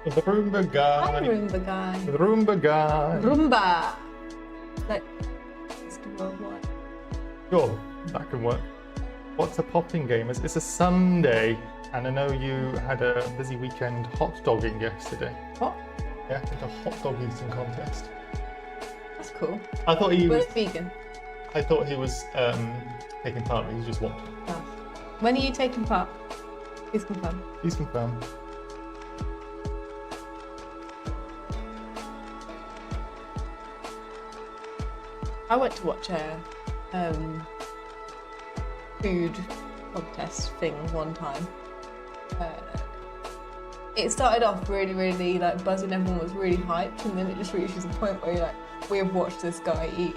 The Roomba guy. Hi, Roomba guy. The Roomba guy. Roomba. Like, it's worldwide. Sure, that can work. What's a popping game? It's a Sunday, and I know you had a busy weekend hot dogging yesterday. What? Yeah, it's a hot dog eating contest. That's cool. I thought he But was. it's vegan. I thought he was taking part, but he's just watching. Oh. When are you taking part? Please confirm. He's confirmed. I went to watch a food contest thing one time. It started off really like buzzing, everyone was really hyped, and then it just reaches a point where you're like, we have watched this guy eat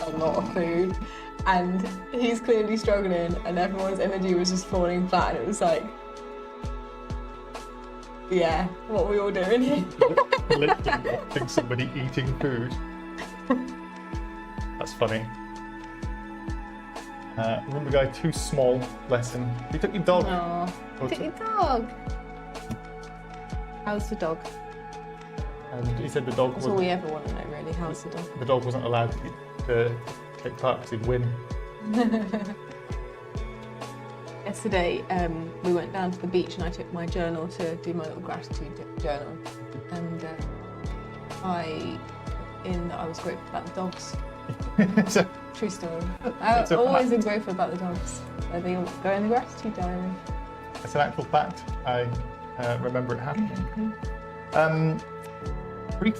a lot of food and he's clearly struggling and everyone's energy was just falling flat, and it was like, yeah, what are we all doing here? Literally watching somebody eating food. That's funny. Roomba guy, too small. Lesson. You took your dog. Aww. Took your dog. How's the dog? And he said the dog That's all we ever want to know, really. How's the dog? The dog wasn't allowed to take part because he'd win. Yesterday, we went down to the beach and I took my journal to do my little gratitude journal. And I was grateful about the dogs. So, True story. I've always been grateful about the dogs. So they all go in the gratitude diary. it's an actual fact. I remember it happening. Brief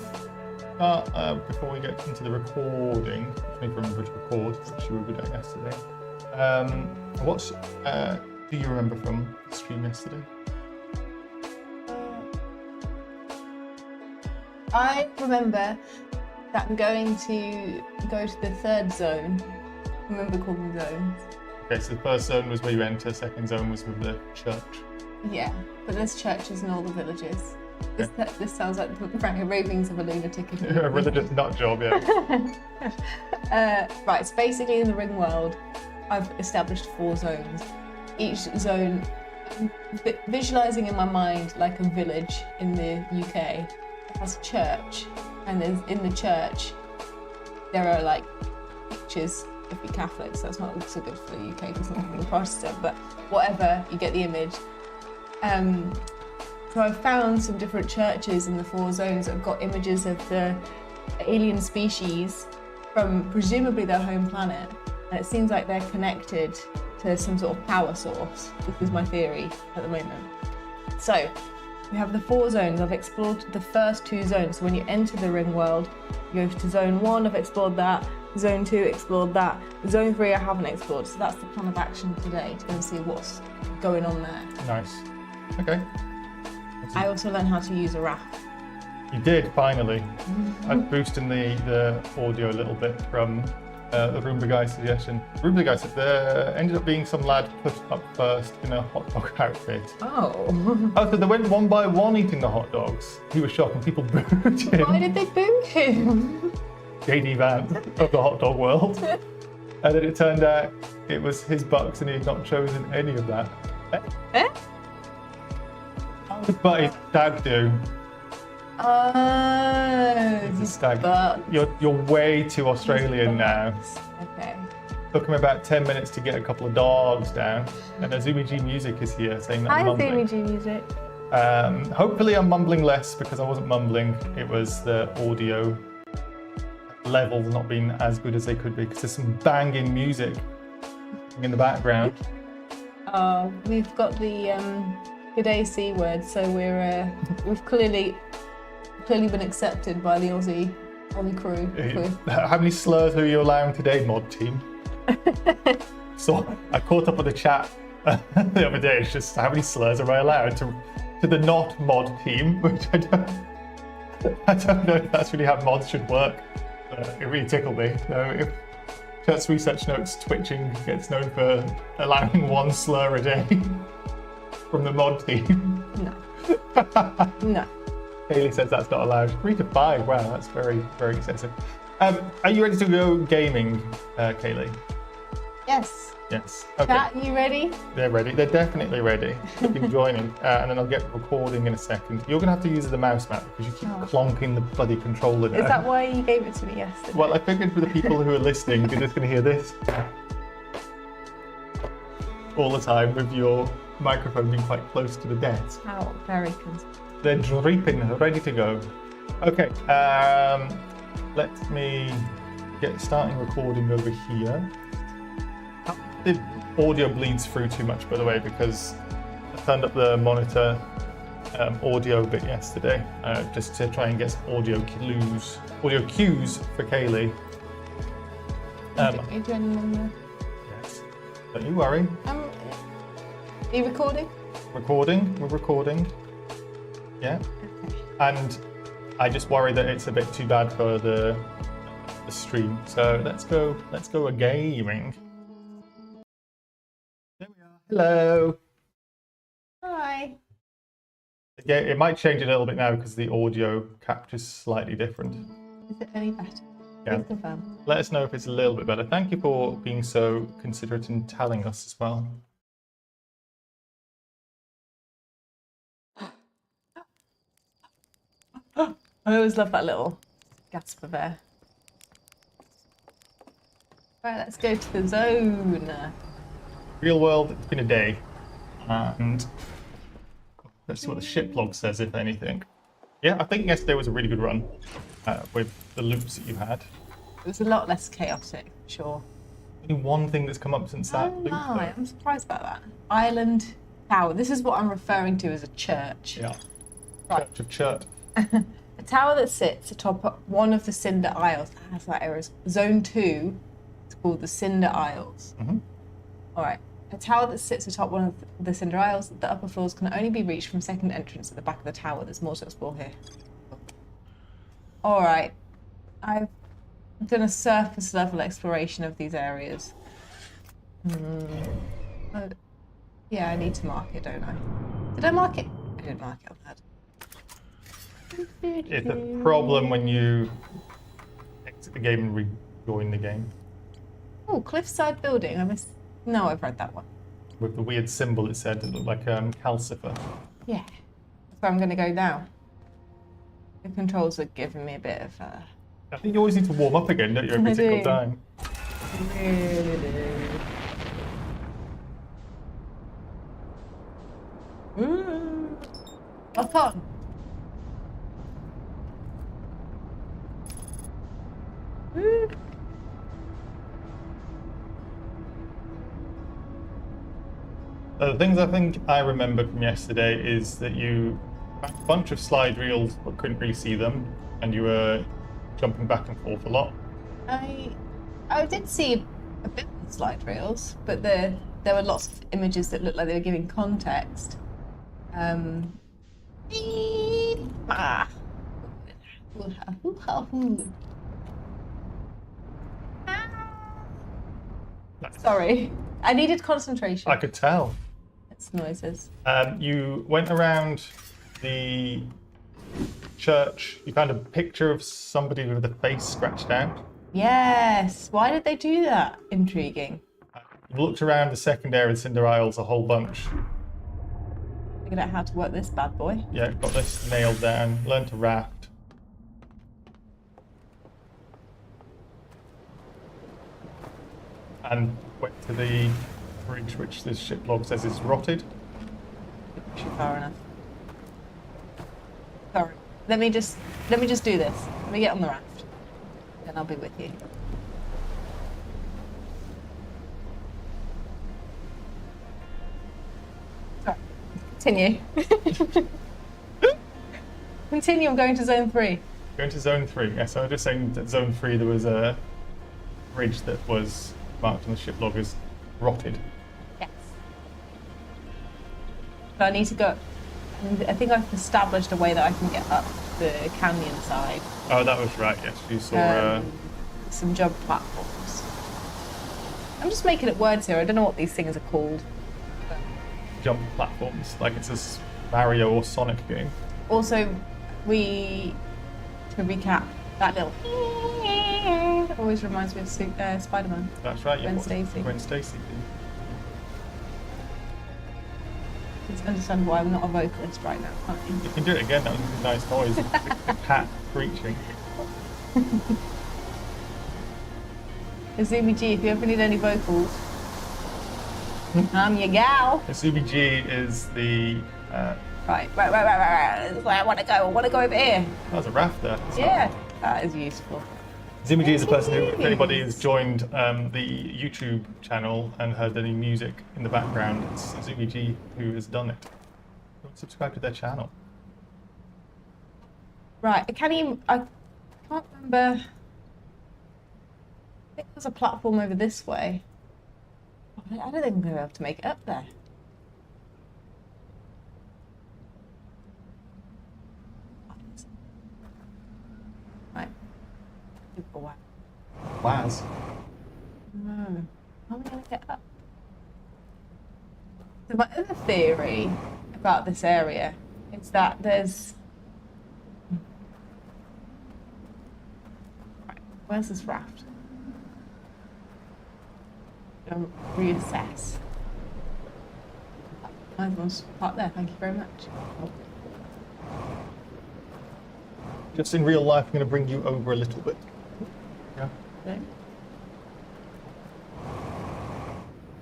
before we get into the recording, which we remember to record, which you were good at yesterday. What do you remember from the stream yesterday? I remember that I'm going to go to the third zone. I remember calling them zones. Okay, so the first zone was where you enter, second zone was with the church. Yeah, but there's churches in all the villages. This sounds like the ravings of a lunatic. A religious nut job, yeah. Right, so basically in the ring world, I've established 4 zones. Each zone, visualising in my mind like a village in the UK, has a church, and in the church there are like pictures. If you're Catholic, so that's not so good for the UK because I'm a Protestant, but whatever, you get the image. So I've found some different churches in the 4 zones that have got images of the alien species from presumably their home planet, and it seems like they're connected to some sort of power source. This is my theory at the moment. So we have the 4 zones. I've explored the first 2 zones. So when you enter the ring world, you go to zone 1, I've explored that. Zone 2, explored that. Zone 3, I haven't explored. So that's the plan of action today, to go and see what's going on there. Nice. Okay. I also learned how to use a raft. You did, finally. I'm boosting the audio a little bit from the Roomba guy's suggestion. Roomba guy said there ended up being some lad put up first in a hot dog outfit. Oh. Oh, so they went one by one eating the hot dogs. He was shocked and people booed him. Why did they boo him? JD Vance of the hot dog world. And then it turned out it was his bucks and he had not chosen any of that. Eh? But his stag do. Oh. It's a stag. But You're way too Australian now. okay. Took him about 10 minutes to get a couple of dogs down. And Azumi G Music is here saying that I'm Hi, mumbling. Zoomy G Music. Hopefully I'm mumbling less because I wasn't mumbling. It was the audio levels not being as good as they could be because there's some banging music in the background. We've got the G'day C word, so we've clearly been accepted by the Aussie crew. How many slurs are you allowing today, mod team? So I caught up with the chat the other day. It's just how many slurs am I allowed to the not mod team, which I don't know if that's really how mods should work. It really tickled me. So if Chat's research notes twitching gets known for allowing 1 slur a day from the mod team. No. No. Kayleigh says that's not allowed. 3 to 5. Wow, that's very, very excessive. Are you ready to go gaming, Kayleigh? Yes. Yes. Okay. Chat, you ready? They're ready. They're definitely ready. They've been joining, and then I'll get recording in a second. You're gonna have to use the mouse mat because you keep clonking the bloody controller down. Is that why you gave it to me yesterday? Well, I figured for the people who are listening, you're just gonna hear this all the time with your microphone being quite close to the desk. How very concerned. They're dripping, ready to go. Okay. Let me get starting recording over here. The audio bleeds through too much, by the way, because I turned up the monitor audio bit yesterday, just to try and get some audio cues for Kayleigh. Are you doing them? Yes. Don't you worry. Are you recording? We're recording. Yeah. Okay. And I just worry that it's a bit too bad for the stream. So let's go a gaming. There we are. Hello. Hi. Yeah, it might change a little bit now because the audio capture's slightly different. Is it any better? Yeah. Please confirm. Let us know if it's a little bit better. Thank you for being so considerate and telling us as well. I always love that little gasp of air. Right, let's go to the zone. Real world, it's been a day. And let's see what the ship log says, if anything. Yeah, I think yesterday was a really good run with the loops that you had. It was a lot less chaotic, sure. Only one thing that's come up since that loop, though. I'm surprised about that. Island tower. This is what I'm referring to as a church. Yeah. Right. Church of Churt. A tower that sits atop one of the Cinder Isles. That's that area. Zone 2 is called the Cinder Isles. Mm-hmm. All right. A tower that sits atop one of the Cinder Isles, the upper floors can only be reached from second entrance at the back of the tower. There's more to explore here. All right. I've done a surface level exploration of these areas. Yeah, I need to mark it, don't I? Did I mark it? I didn't mark it on that. It's a problem when you exit the game and rejoin the game. Oh, cliffside building. No, I've read that one. With the weird symbol it said, it looked like calcifer. Yeah. That's where I'm going to go now. The controls are giving me a bit of... I think you always need to warm up again, don't you, every single time? Really do. Ooh. Lock on. Ooh. The things I think I remembered from yesterday is that you had a bunch of slide reels but couldn't really see them, and you were jumping back and forth a lot. I did see a bit of the slide reels, but there were lots of images that looked like they were giving context. Sorry, I needed concentration. I could tell. It's noises. You went around the church. You found a picture of somebody with a face scratched out. Yes. Why did they do that? Intriguing. You looked around the second area of Cinder Isles a whole bunch. Figured out how to work this bad boy. Yeah, got this nailed down. Learned to raft. And went to the bridge, which this ship log says is rotted. Push it far enough. Sorry. Let me just do this. Let me get on the raft. Then I'll be with you. Sorry. Continue. Continue, I'm going to zone 3. Going to zone 3. Yeah, so I was just saying that zone 3 there was a bridge that was marked on the ship log as rotted. Yes. So I need to go. And I think I've established a way that I can get up the canyon side. Oh, that was right, yes. You saw... some jump platforms. I'm just making up words here. I don't know what these things are called. jump platforms, like it's a Mario or Sonic game. Also, to recap, that little Always reminds me of Spider-Man. That's right. Gwen Stacy. Gwen Stacy. It's understandable why I'm not a vocalist right now, can't you? You can do it again. That was a nice noise. The cat screeching. Azumi G, if you ever need any vocals, I'm your gal. Azumi G is the. Right. This is where I want to go. I want to go over here. That was a raft there. Yeah, that is useful. Azumi G is the person who, if anybody has joined the YouTube channel and heard any music in the background, it's Azumi G who has done it. Subscribe to their channel. Right, I can't remember. I think there's a platform over this way. I don't think I'm going to be able to make it up there. Right. Wow. Waz. No. How am I going to get up? So my other theory about this area is that there's... Right, where's this raft? Reassess. Everyone's parked there, thank you very much. Just in real life, I'm going to bring you over a little bit. Yeah. Okay.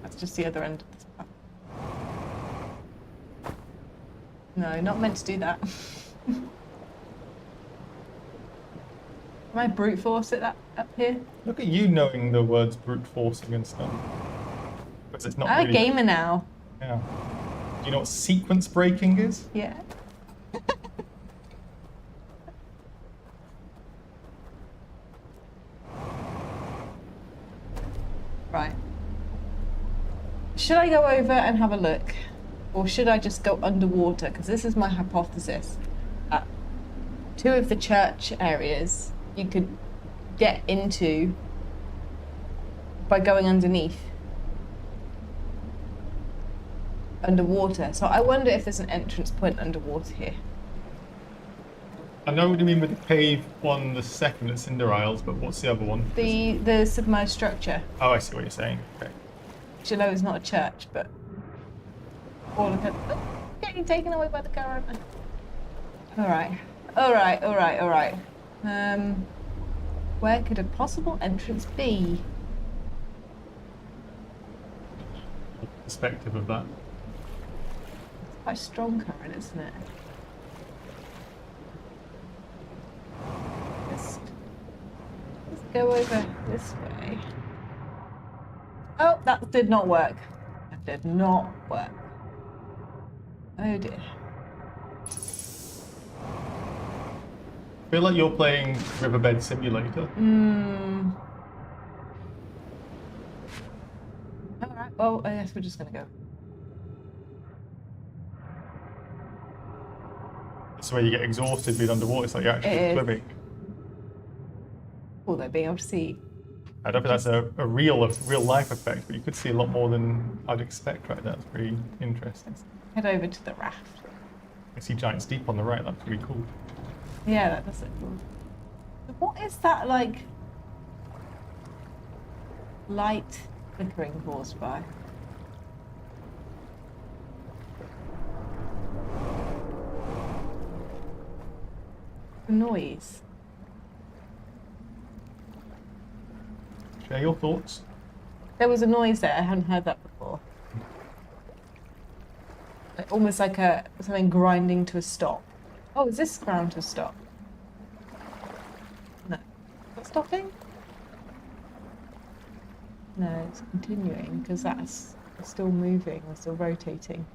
That's just the other end of this path. No, not meant to do that. Can I brute force it up here? Look at you knowing the words brute forcing and stuff. Because it's not I'm really... a gamer now. Yeah. Do you know what sequence breaking is? Yeah. Right. Should I go over and have a look? Or should I just go underwater? Because this is my hypothesis. Two of the church areas you could get into by going underwater. So I wonder if there's an entrance point underwater here. I know what you mean with the cave one, the second at Cinder Isles, but what's the other one? The submerged structure. Oh, I see what you're saying. Okay. Which I know is not a church, but all of it. Getting taken away by the current. Alright. Where could a possible entrance be? Perspective of that. It's quite strong current, isn't it? Let's go over this way. Oh, that did not work. That did not work. Oh dear. I feel like you're playing Riverbed Simulator. Alright, well, I guess we're just gonna go. It's where you get exhausted being underwater, it's like you're actually swimming. Although being able to see. I don't think that's a real life effect, but you could see a lot more than I'd expect right now. It's pretty interesting. Head over to the raft. I see Giant's Deep on the right, that's really cool. Yeah, that does look cool. What is that, like, light flickering caused by? The noise. Share your thoughts. There was a noise there, I hadn't heard that before. Like, almost like something grinding to a stop. Oh, is this ground to a stop? No. Is that stopping? No, it's continuing because that's still moving or still rotating.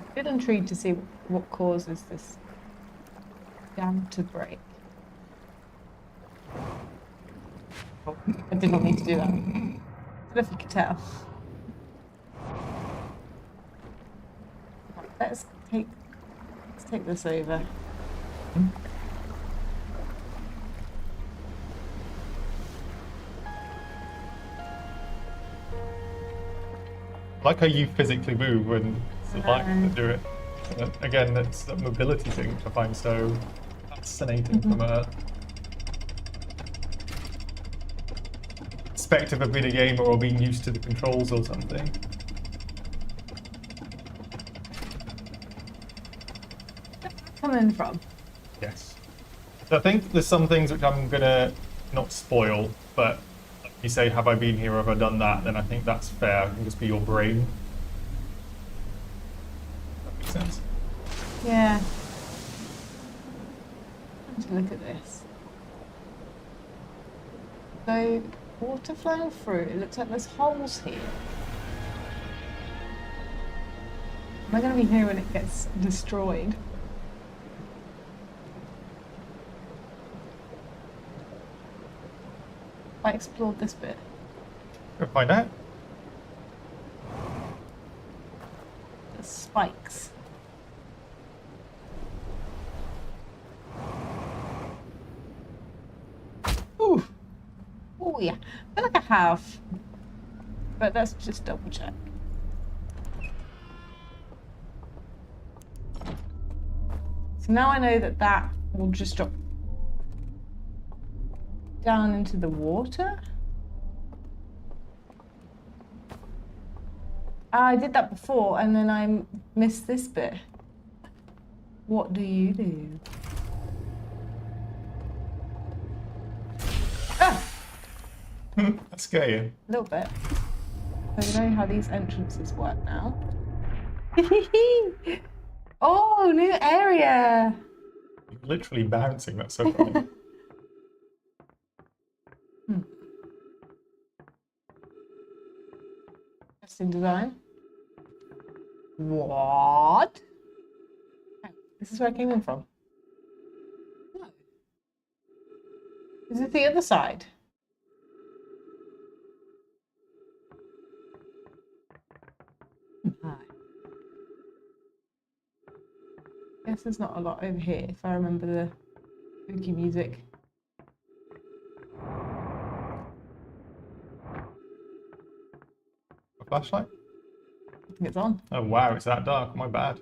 I'm a bit intrigued to see what causes this dam to break. Oh, I did not need to do that. I don't know if you could tell. Right, let's take this over. I like how you physically move when the light to do it. Again, that's the mobility thing which I find so fascinating from a perspective of being a gamer or being used to the controls or something. Coming from? Yes. So I think there's some things which I'm gonna not spoil, but like you say, have I been here, have I done that, then I think that's fair. It can just be your brain. That makes sense. Yeah. Let's look at this. So, water flowing through. It looks like there's holes here. Am I going to be here when it gets destroyed? I explored this bit. Go find out. The spikes. Ooh. Oh yeah. I feel like I have. But let's just double check. So now I know that that will just drop down into the water. I did that before and then I missed this bit. What do you do? Ah! That's scary. A little bit. So we know how these entrances work now. Oh, new area! You're literally bouncing, that's so funny. Interesting design. What? Oh, this is where I came in from. No. Is it the other side? Hi. Guess there's not a lot over here if I remember the spooky music. A flashlight? I think it's on. Oh wow, it's that dark. My bad.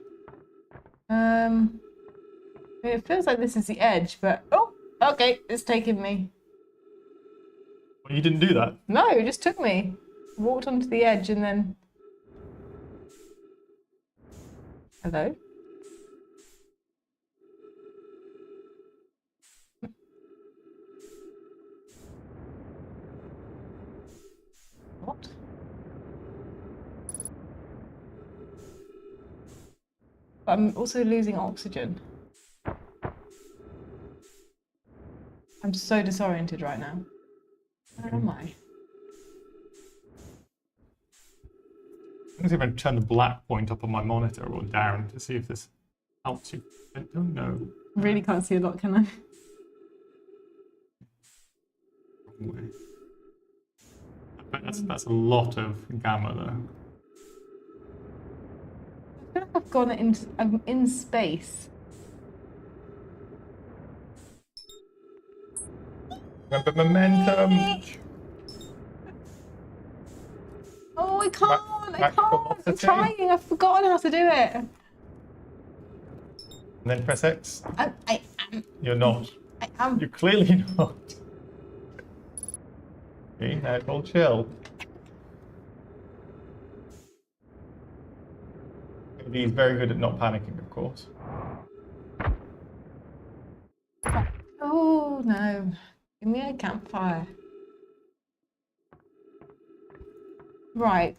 It feels like this is the edge, but oh, okay, it's taking me. Well, you didn't do that. No, it just took me. Walked onto the edge and then. Hello? What? I'm also losing oxygen. I'm so disoriented right now. Where am I? I'm going to turn the black point up on my monitor or down to see if this helps you. I don't know. Really can't see a lot, can I? Wrong way. I bet that's a lot of gamma though. I feel like I've gone into. I'm in space. Remember momentum. Oh, I can't! I Max can't! I'm velocity. trying! I've forgotten how to do it! And then press X. I am. You're not. I am. You're clearly not. Okay, now it's all chill. He's very good at not panicking, of course. Oh, no. Give me a campfire. Right.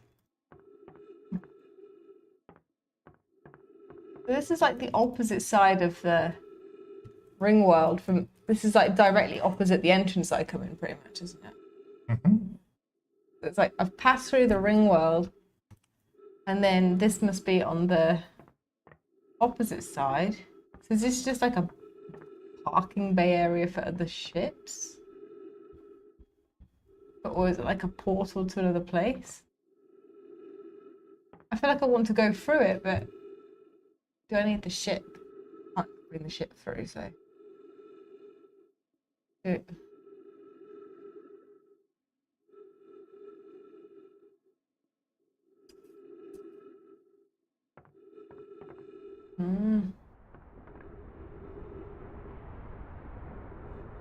This is like the opposite side of the ring world from. This is like directly opposite the entrance that I come in, pretty much, isn't it? Mm-hmm. It's like I've passed through the ring world, and then this must be on the opposite side. So is this just like a parking bay area for other ships? Or is it like a portal to another place? I feel like I want to go through it, but do I need the ship? I can't bring the ship through, so.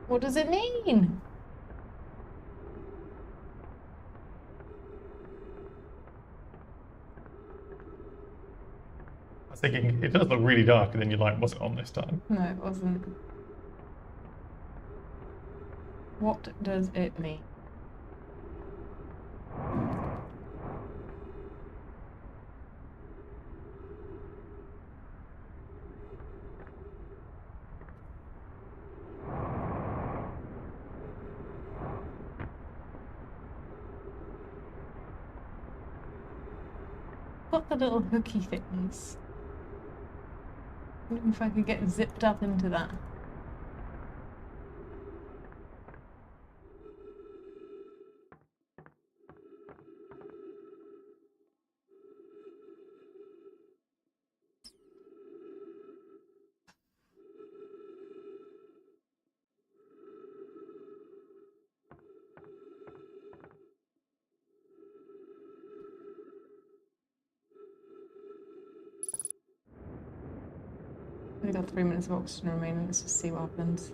What does it mean? I was thinking, it does look really dark, and then your light wasn't on this time. No, it wasn't. What does it mean? What the little hooky things? I wonder if I could get zipped up into that. We've got 3 minutes of oxygen remaining. Let's just see what happens.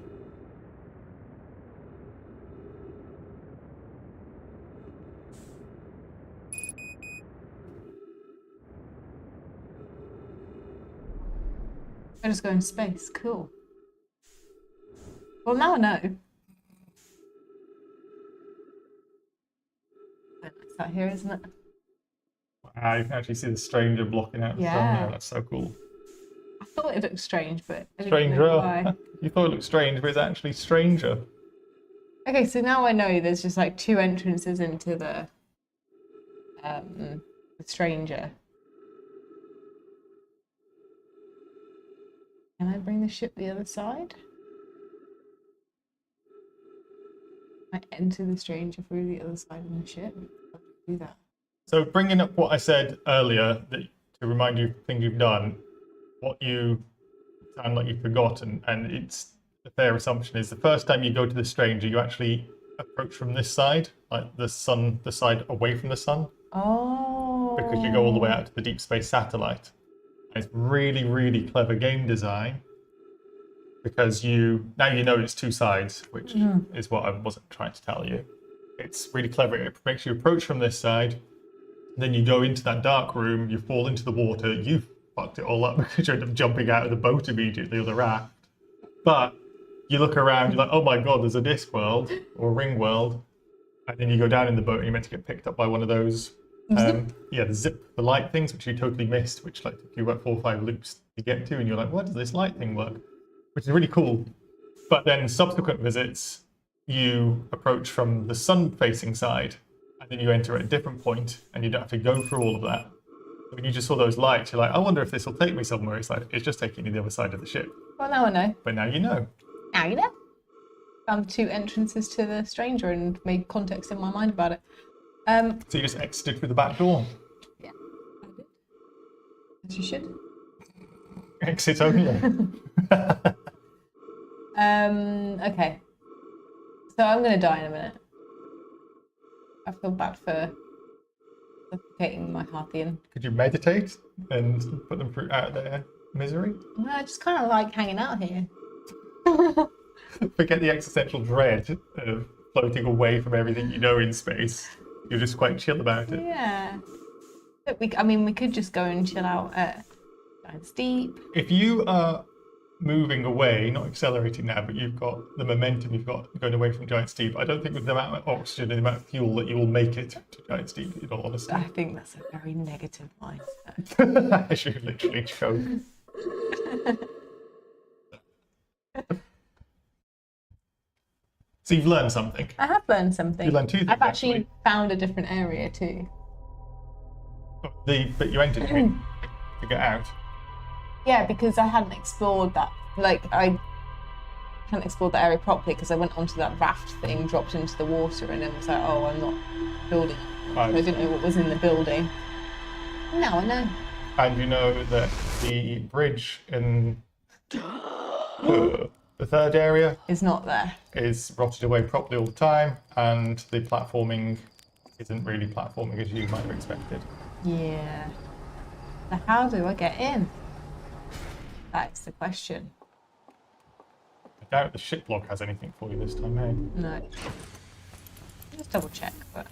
I just go in space. Cool. Well, now I know. It's out here, isn't it? Wow, you can actually see the stranger blocking out the sun there. That's so cool. I thought it looked strange, but I didn't Stranger. know why. You thought it looked strange, but it's actually stranger. Okay, so now I know there's just like 2 entrances into the stranger. Can I bring the ship the other side? I enter the stranger through the other side of the ship. How do I do that? So bringing up what I said earlier, that to remind you of things you've done, what you sound like you've forgotten, and it's a fair assumption, is the first time you go to the stranger, you actually approach from this side, like the sun, the side away from the sun. Oh. Because you go all the way out to the deep space satellite. And it's really, really clever game design, because now you know it's 2 sides, which is what I wasn't trying to tell you. It's really clever. It makes you approach from this side, then you go into that dark room, you fall into the water, you fucked it all up because you end up jumping out of the boat immediately, or the raft. But you look around, you're like, oh my god, there's a disc world or a ring world, and then you go down in the boat and you're meant to get picked up by one of those the light things, which you totally missed, which like took you about 4 or 5 loops to get to, and you're like, what does this light thing work? Which is really cool. But then subsequent visits, you approach from the sun-facing side, and then you enter at a different point, and you don't have to go through all of that. When you just saw those lights, you're like, I wonder if this will take me somewhere. It's like, it's just taking you to the other side of the ship. Well, now I know. But now you know. Now you know. Found 2 entrances to the stranger and made context in my mind about it. So you just exited through the back door. Yeah, I did. As you should. Exit only. Okay. So I'm going to die in a minute. I feel bad for suffocating my Harthian. Could you meditate and put them out of their misery? No, I just kind of like hanging out here. Forget the existential dread of floating away from everything you know in space. You're just quite chill about it. Yeah. But we could just go and chill out at Giant's Deep. If you are moving away, not accelerating now, but you've got the momentum you've got going away from Giant's Deep, I don't think with the amount of oxygen and the amount of fuel that you will make it to Giant's Deep, in all honesty. I think that's a very negative mindset. I should literally choke. So you've learned something. I have learned something. You learned 2 things. I've actually found a different area too. But you entered to get out. Yeah, because I hadn't explored that. Like, I hadn't explored that area properly because I went onto that raft thing, dropped into the water, and then was like, oh, I'm not building. So I didn't know what was in the building. Now I know. And you know that the bridge in the 3rd area It's not there. is rotted away properly all the time, and the platforming isn't really platforming as you might have expected. Yeah. So how do I get in? That's the question. I doubt the ship log has anything for you this time, hey? No. Just double check, but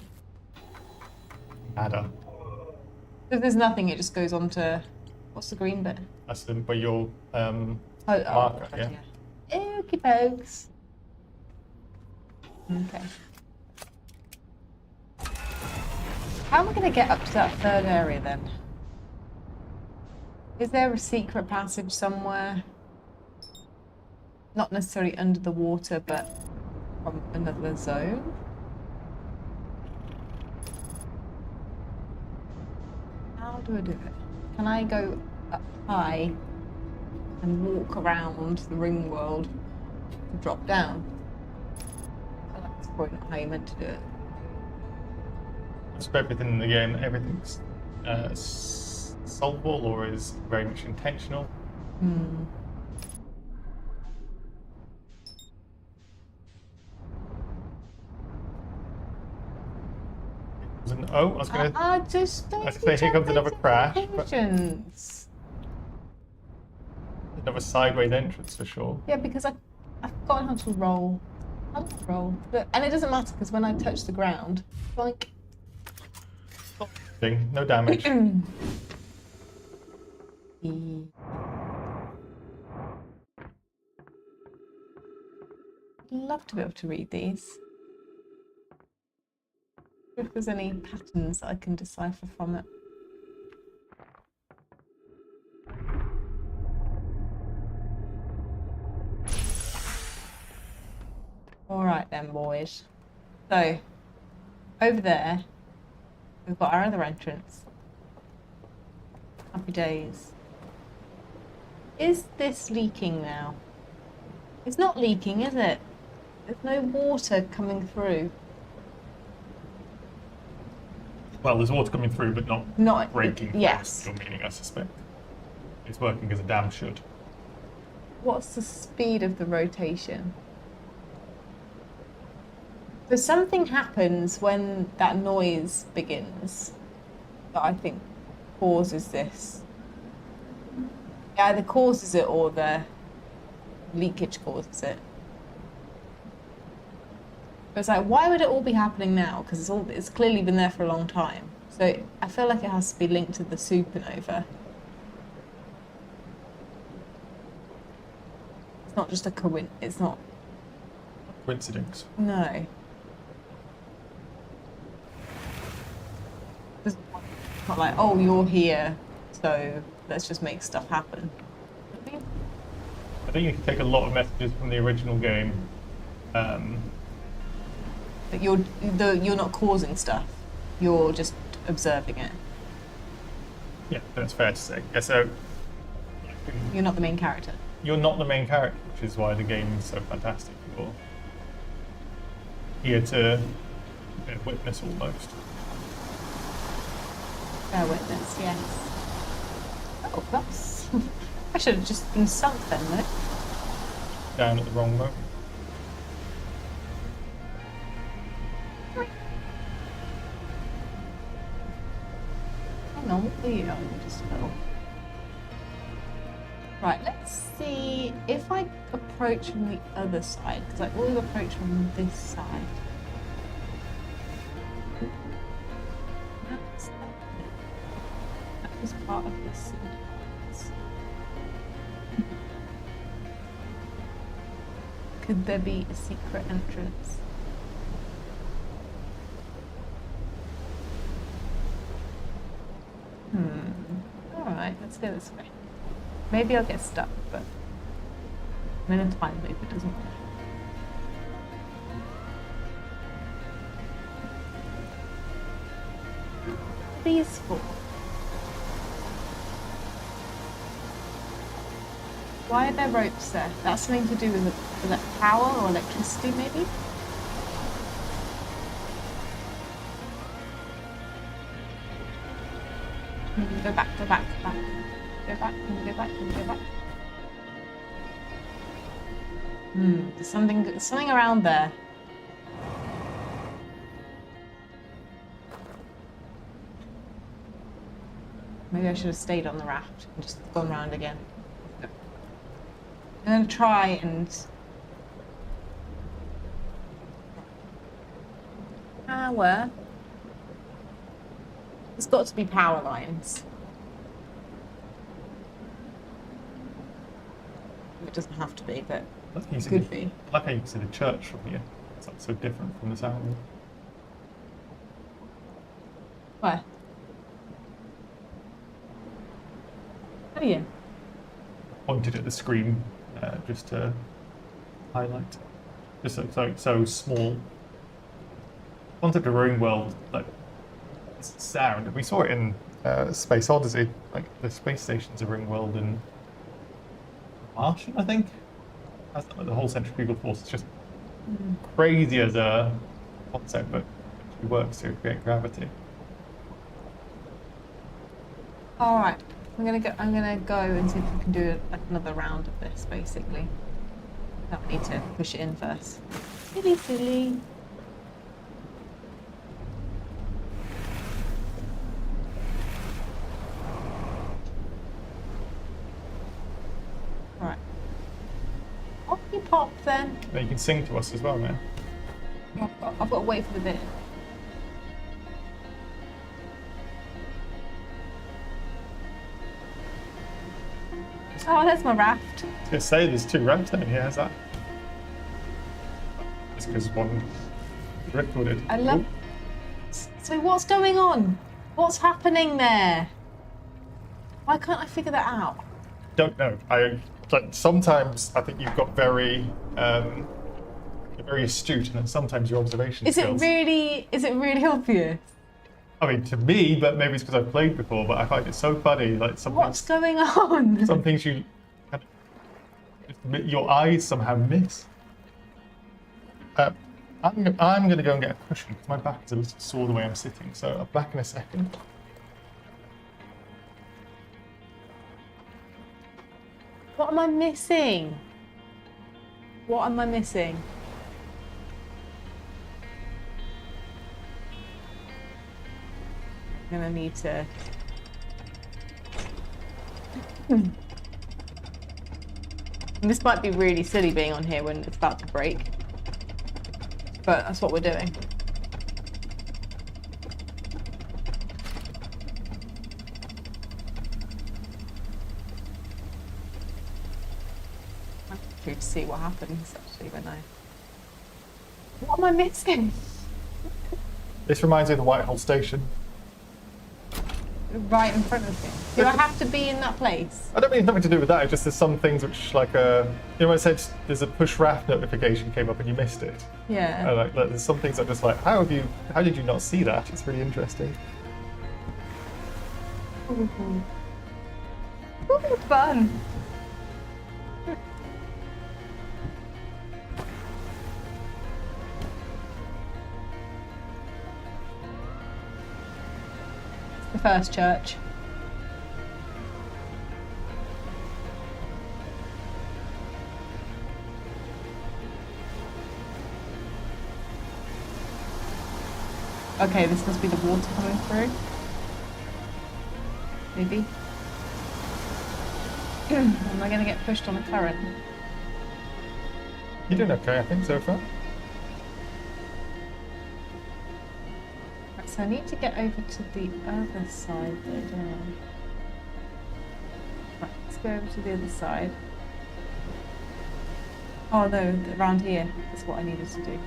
Nada. if there's nothing, it just goes on to what's the green bit? That's where your Marker, yeah. Okie pokes. Okay. How am I going to get up to that third area then? Is there a secret passage somewhere? Not necessarily under the water, but from another zone? How do I do it? Can I go up high and walk around the ring world to drop down? I feel like that's probably not how you meant to do it. That's for everything in the game. Everything's solvable or is very much intentional. Hmm. I was gonna. I just don't. I was gonna say, here comes another crash. But Patience. another sideways entrance for sure. Yeah, because I've forgotten how to roll. How to roll. Look, and it doesn't matter because when I touch the ground, like. Thing, no damage. I'd love to be able to read these. If there's any patterns that I can decipher from it. All right then, boys. So, over there, we've got our other entrance. Happy days. Is this leaking now? It's not leaking, is it? There's no water coming through. Well, there's water coming through, but not breaking. Yes. Your meaning, I suspect. It's working as a dam should. What's the speed of the rotation? So something happens when that noise begins that I think causes this. It either causes it or the leakage causes it. But it's like, why would it all be happening now? Because it's clearly been there for a long time. So I feel like it has to be linked to the supernova. It's not just a it's not Coincidence. No. It's not like, oh, you're here, so let's just make stuff happen. I think you can take a lot of messages from the original game. But you're not causing stuff. You're just observing it. Yeah, that's fair to say. Yeah, so You're not the main character. you're not the main character, which is why the game is so fantastic. You're here to witness almost. Bear witness, yes. Oh, that's... I should have just been sunk then, though. Down at the wrong moment. Hang on, what are you on? Just a little. Right, let's see if I approach from the other side, because I always approach from this side. That was part of this sequence. Could there be a secret entrance? Alright, let's go this way. Maybe I'll get stuck, but I'm in a time loop, it doesn't matter. These four. Why are there ropes there? That's something to do with power or electricity, maybe? Go back, go back, go back. Go back, can you go back, can you go back? There's something around there. Maybe I should have stayed on the raft and just gone round again. I'm going to try and... Power. There's got to be power lines. It doesn't have to be, but it could be. I like how you can see the church from here. It's like so different from the sound. Where? Oh yeah. Pointed at the screen just to highlight. Just so small. Concept of ring world, like sound. We saw it in Space Odyssey, like the space station's a ring world in Martian, I think. That's like the whole centrifugal force is just crazy as a concept, but it works to create gravity. All right, I'm gonna go and see if we can do another round of this. Basically, we need to push it in first. Silly, silly. All right. Off you pop then. Now you can sing to us as well, man. I've got to wait for the bit. Oh, there's my raft. I was going to say there's 2 rafts down here, is that? Just because one recorded. I love... So what's going on? What's happening there? Why can't I figure that out? Don't know. Sometimes I think you've got very astute, and then sometimes your observation skills. Is it really obvious? I mean, to me, but maybe it's because I've played before, but I find it so funny. Like What's going on? some things you your eyes somehow miss. I'm going to go and get a cushion because my back is a little sore the way I'm sitting, so I'm back in a second. What am I missing? What am I missing? I'm gonna need to... And this might be really silly being on here when it's about to break, but that's what we're doing. I'm curious to see what happens actually when I... What am I missing? This reminds me of the Whitehall station. Right in front of me. Do I have to be in that place? I don't mean it's nothing to do with that. It's just there's some things which, like, you know, when I said there's a push raft notification came up and you missed it. Yeah. And like, there's some things that are just like, how did you not see that? It's really interesting. Ooh, fun. The first church. Okay, this must be the water coming through. Maybe. Am I going to get pushed on a current? You're doing okay, I think, so far. Right, so I need to get over to the other side though, don't I? Right, let's go over to the other side. Oh no, around here is what I needed to do.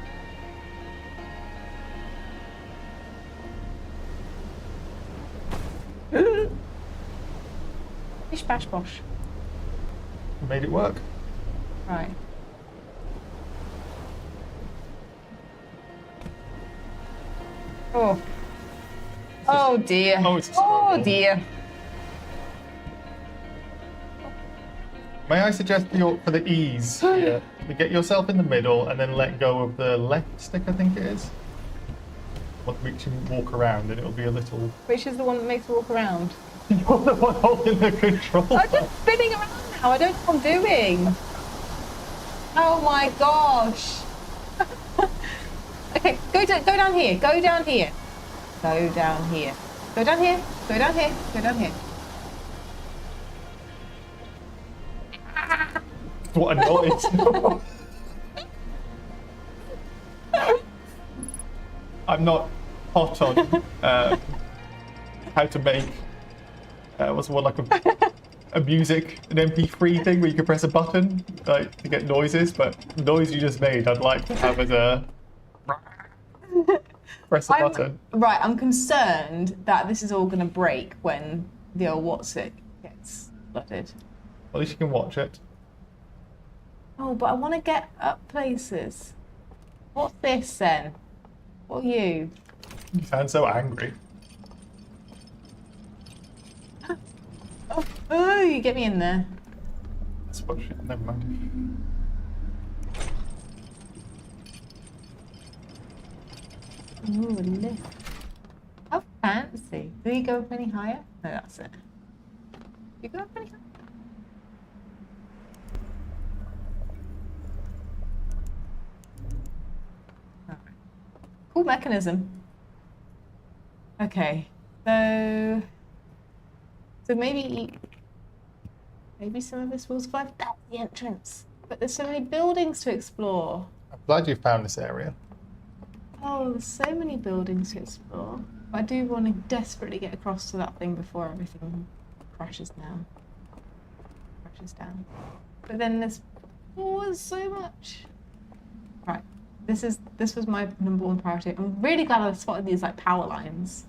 Bish bash bosh. You made it work. Right. Oh. Oh dear. Oh, it's a Oh struggle. dear. May I suggest for the ease here, you get yourself in the middle and then let go of the left stick, I think it is. Which you can walk around and it'll be a little... Which is the one that makes me walk around? You're the one holding the control. I'm just spinning around now. I don't know what I'm doing. Oh my gosh. Okay, go down here. Go down here. Go down here. Go down here. Go down here. Go down here. What a noise. I'm not hot on how to make what's the one, like a music, an MP3 thing where you can press a button like to get noises, but the noise you just made I'd like to have as a press a button. Right, I'm concerned that this is all going to break when the old what's-it gets flooded. At least you can watch it. Oh, but I want to get up places. What's this then? What are you? You sound so angry. Oh, you get me in there. Never mind. Ooh, a lift. How fancy. Do you go up any higher? No, that's it. Do you go up any higher? Alright. Cool mechanism. Okay, so maybe some of this will survive. That's the entrance. But there's so many buildings to explore. I'm glad you found this area. Oh, there's so many buildings to explore. I do want to desperately get across to that thing before everything crashes down. But then there's so much. Right. This was my number one priority. I'm really glad I spotted these like power lines.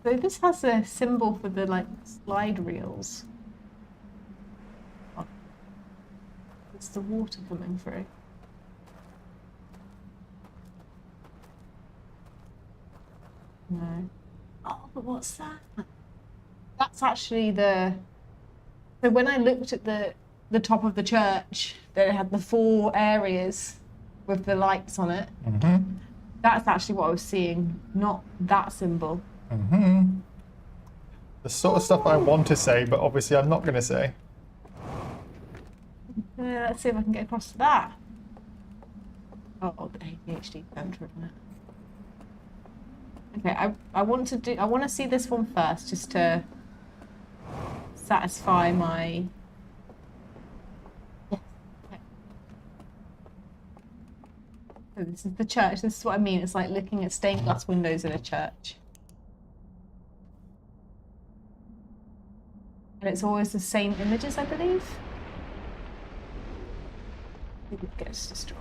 So this has a symbol for the like slide reels. Oh. It's the water coming through. No. Oh, but what's that? That's actually the... So when I looked at the top of the church, that it had the 4 areas with the lights on it. Mm-hmm. That's actually what I was seeing, not that symbol. Mm-hmm. The sort of stuff I want to say, but obviously I'm not going to say. Let's see if I can get across to that. Oh, the ADHD centre, isn't it? Okay, I want to see this one first, just to satisfy my... Yes. Okay. So this is the church. This is what I mean. It's like looking at stained glass windows in a church. And it's always the same images, I believe. It gets destroyed.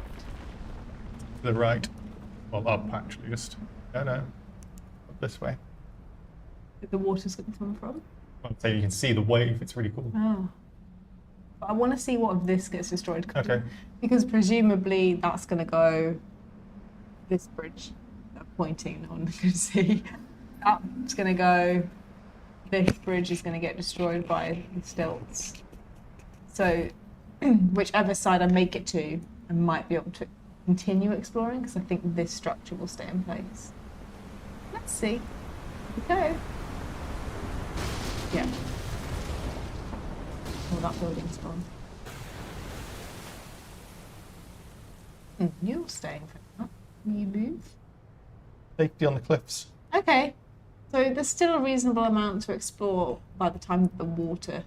To the right. Well, up actually, just... No. Up this way. The water's going to come from? I'd say you can see the wave, it's really cool. Oh. But I want to see what of this gets destroyed. Okay. Because presumably that's going to go... This bridge, pointing, no one can see. That's going to go... This bridge is going to get destroyed by the stilts. So, whichever side I make it to, I might be able to continue exploring, because I think this structure will stay in place. Let's see. Here we go. Yeah. Oh, that building's gone. You're staying for now. Can you move? Safety on the cliffs. Okay. So there's still a reasonable amount to explore by the time of the water.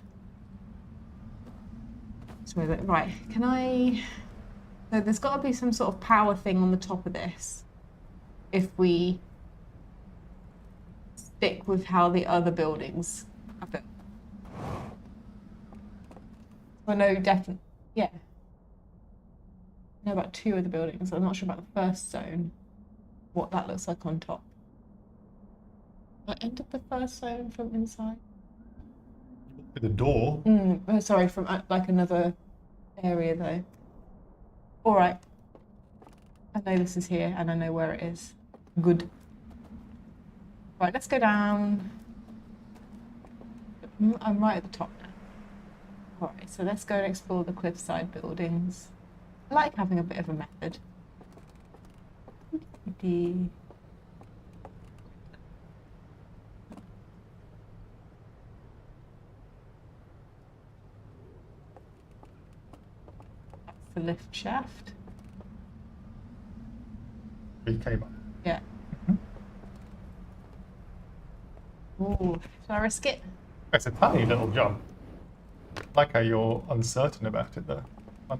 So, right, can I... So there's got to be some sort of power thing on the top of this if we stick with how the other buildings are built. I know definitely, yeah. I know about 2 of the buildings. I'm not sure about the first zone, what that looks like on top. I entered the first zone from inside. The door? Sorry, from like another area though. All right. I know this is here and I know where it is. Good. Right, let's go down. I'm right at the top now. All right, so let's go and explore the cliffside buildings. I like having a bit of a method. The lift shaft. You came up. Yeah. Ooh, shall I risk it? It's a tiny little jump. I like how you're uncertain about it, though. I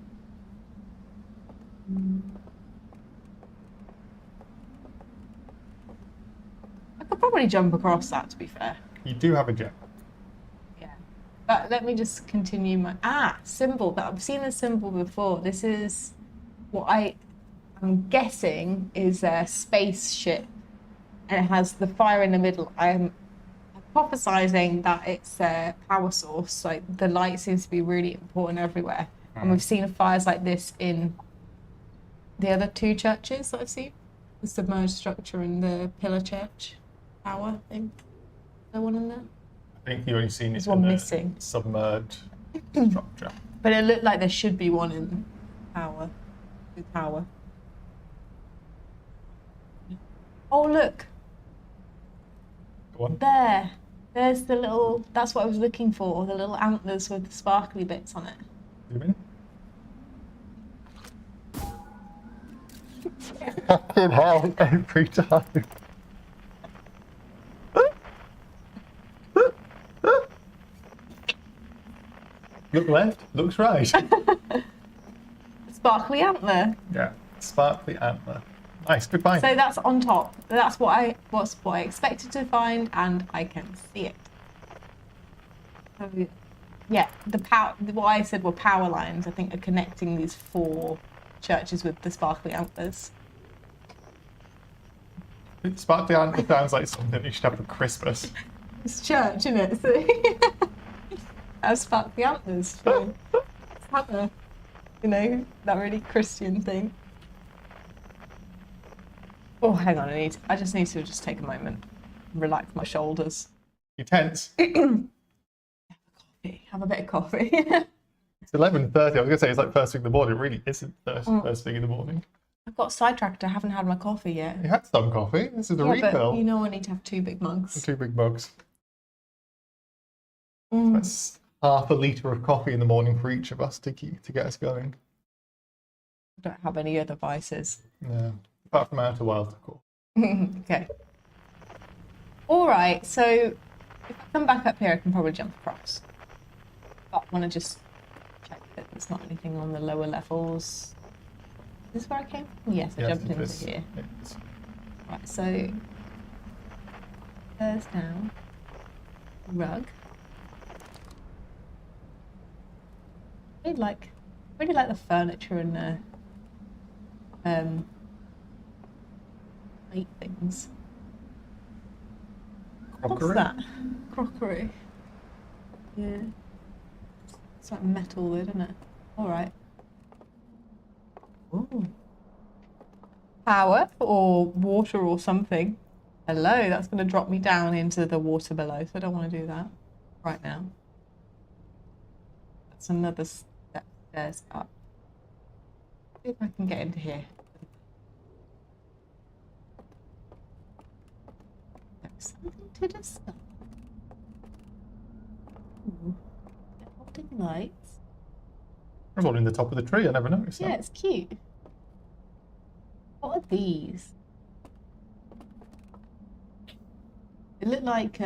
could probably jump across that, to be fair. You do have a jet. Yeah. But let me just continue my... symbol. But I've seen this symbol before. This is what I'm guessing is a spaceship. And it has the fire in the middle. I'm hypothesizing that it's a power source. Like, the light seems to be really important everywhere. And we've seen fires like this in the other two churches that I've seen. The submerged structure and the pillar church tower thing. The one in there? I think you only seen it There's in one the missing. submerged structure. But it looked like there should be one in tower. The tower. Oh, look. Go on. There. There's the little... That's what I was looking for. The little antlers with the sparkly bits on it. Zoom in. Fucking hell, every time. Look left, looks right. Sparkly antler. Yeah, sparkly antler. Nice, good find. So that's on top. That's what I expected to find, and I can see it. So, yeah, what I said were power lines, I think, are connecting these 4 churches with the sparkly antlers. Sparkly antler sounds like something you should have for Christmas. It's church, isn't it? So has sparkly antlers. So it's Santa, that really Christian thing. Oh, hang on, I just need to take a moment and relax my shoulders. You tense? Have a bit of coffee. It's 11:30. I was going to say it's like first thing in the morning. It really isn't first thing in the morning. I've got sidetracked. I haven't had my coffee yet. You had some coffee. This is a refill. But I need to have 2 big mugs. 2 big mugs. That's half a litre of coffee in the morning for each of us to get us going. I don't have any other vices. No, apart from Outer Wilds, of course. Okay. All right, so if I come back up here, I can probably jump across. But I want to just check that there's not anything on the lower levels. Is this where I came from? Yes, I jumped into here. Yes. Right, so there's now rug. Really like the furniture and the plate things. Crockery? What's that? Crockery. Yeah. It's like metal though, isn't it? Alright. Ooh. Power or water or something. Hello, that's going to drop me down into the water below, so I don't want to do that right now. That's another step stairs up. See if I can get into here. There's something to discover. Ooh. They're holding lights. There's one in the top of the tree. I never noticed that. Yeah, it's cute. What are these? They look like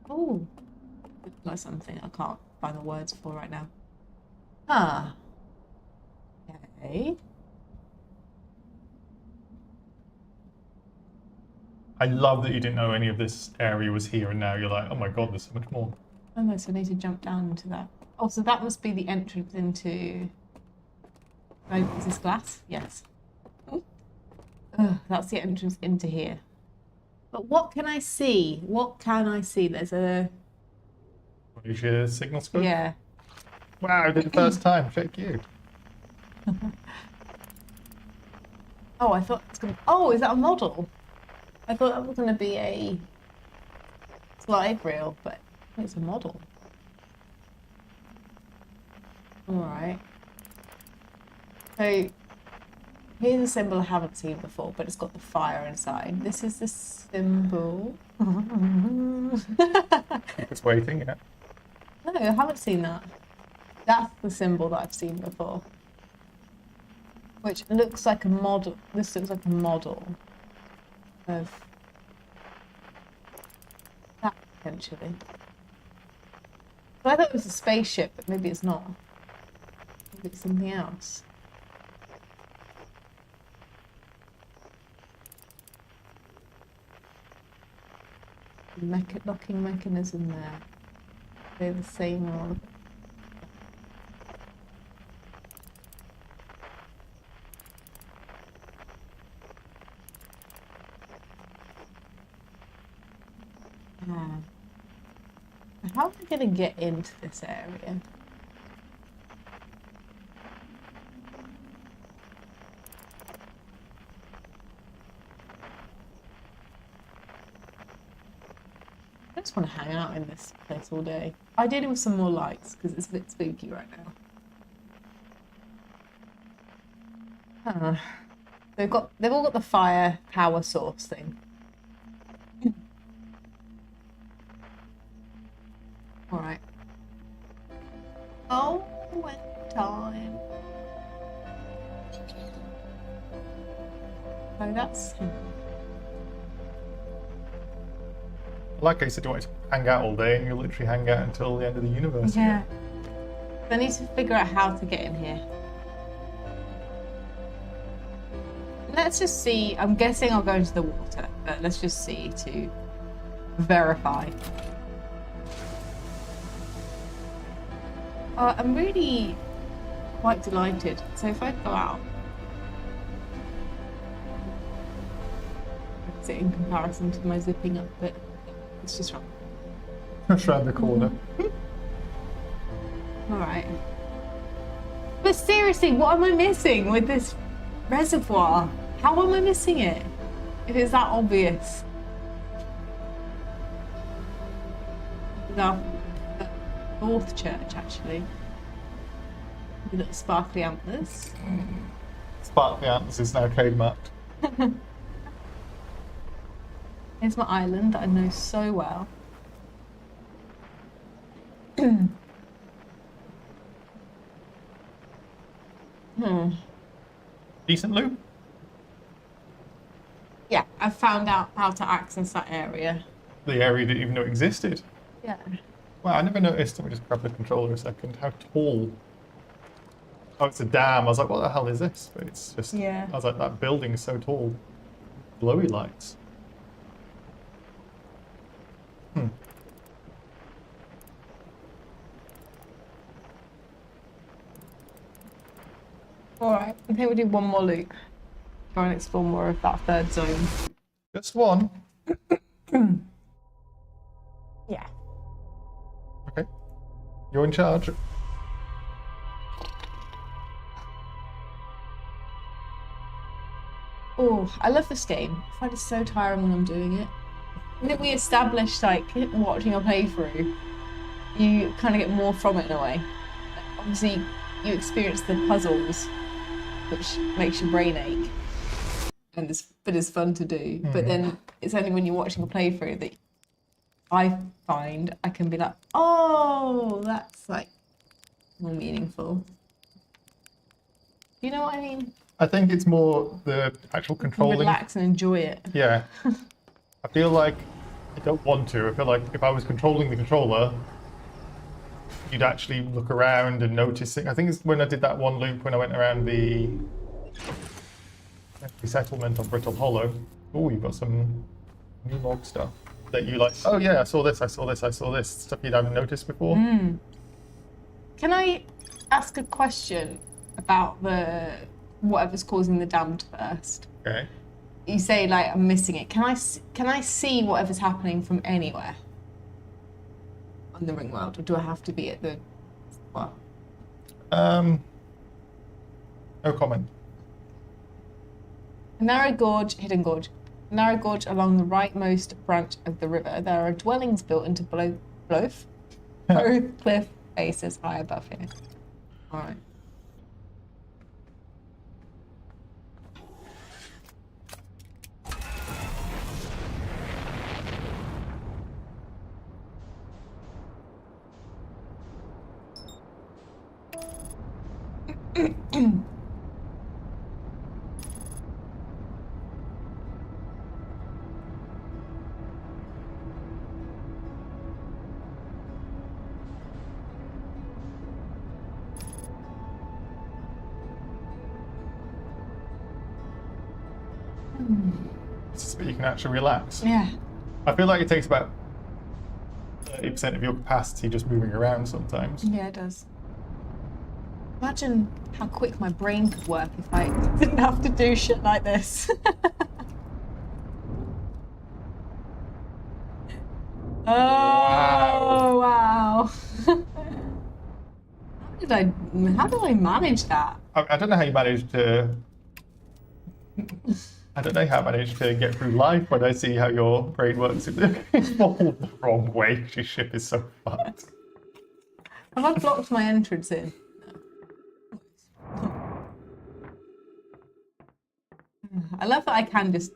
oh, look like something I can't find the words for right now. Ah. Okay. I love that you didn't know any of this area was here, and now you're like, oh my god, there's so much more. Oh, so I need to jump down into that. Oh, so that must be the entrance into... Oh, is this glass? Yes. That's the entrance into here. But what can I see? What can I see? There's a... What is your signal scope? Yeah. Wow, I did it the first time. Check you. Oh, I thought it's going to... Oh, is that a model? I thought that was going to be a slide reel, but it's a model. Alright. So, here's a symbol I haven't seen before, but it's got the fire inside. This is the symbol. It's waiting, yeah. No, I haven't seen that. That's the symbol that I've seen before. which looks like a model. This looks like a model of that potentially. But I thought it was a spaceship, but maybe it's not. Maybe it's something else. Locking mechanism there. They're the same or how am I going to get into this area? I just want to hang out in this place all day. Ideally with some more lights, because it's a bit spooky right now. They've all got the fire power source thing. Alright. Oh, when time. Oh, that's... Like I said, you want to hang out all day, and you literally hang out until the end of the universe. Yeah. I need to figure out how to get in here. Let's just see. I'm guessing I'll go into the water, but let's just see to verify. I'm really quite delighted. So if I go out, is it in comparison to my zipping up bit? It's just wrong. Just round the corner. Alright. But seriously, what am I missing with this reservoir? How am I missing it? If it's that obvious. No. Fourth church, actually. With little sparkly antlers. Sparkly Antlers is now trademarked. Here's my island that I know so well. Decent loot? Yeah, I found out how to access that area. The area didn't even know existed. Yeah. Wow, I never noticed. Let me just grab the controller a second. How tall? Oh, it's a dam. I was like, what the hell is this? But it's just... Yeah. I was like, that building is so tall. Glowy lights. Alright, I think we'll do one more loop. Try and explore more of that third zone. Just one? Yeah. Okay. You're in charge. Oh, I love this game. I find it so tiring when I'm doing it. I think we established, like, watching a playthrough, you kind of get more from it in a way. Obviously, you experience the puzzles, which makes your brain ache, and it's fun to do. But then it's only when you're watching a playthrough that I find I can be like, oh, that's like more meaningful. You know what I mean? I think it's more the actual controlling. Relax and enjoy it. Yeah. I feel like I don't want to. I feel like if I was controlling the controller, you'd actually look around and notice it. I think it's when I did that one loop when I went around the settlement on Brittle Hollow. Oh, you've got some new log stuff that you like. Oh yeah, I saw this, I saw this, I saw this. Stuff you'd haven't noticed before. Can I ask a question about the whatever's causing the dam to burst? Okay. You say like I'm missing it. Can I see whatever's happening from anywhere on the ring world, or do I have to be at the what? No comment. A narrow gorge, hidden gorge. A narrow gorge along the rightmost branch of the river. There are dwellings built into both cliff faces high above here. All right. so that you can actually relax. Yeah. I feel like it takes about 30% of your capacity just moving around sometimes. Yeah, it does. Imagine how quick my brain could work if I didn't have to do shit like this. Oh, wow. How did I manage that? I don't know how you managed to. I don't know how I managed to get through life when I see how your brain works. It's all the wrong way because your ship is so fucked. Have I blocked my entrance in? I love that I can just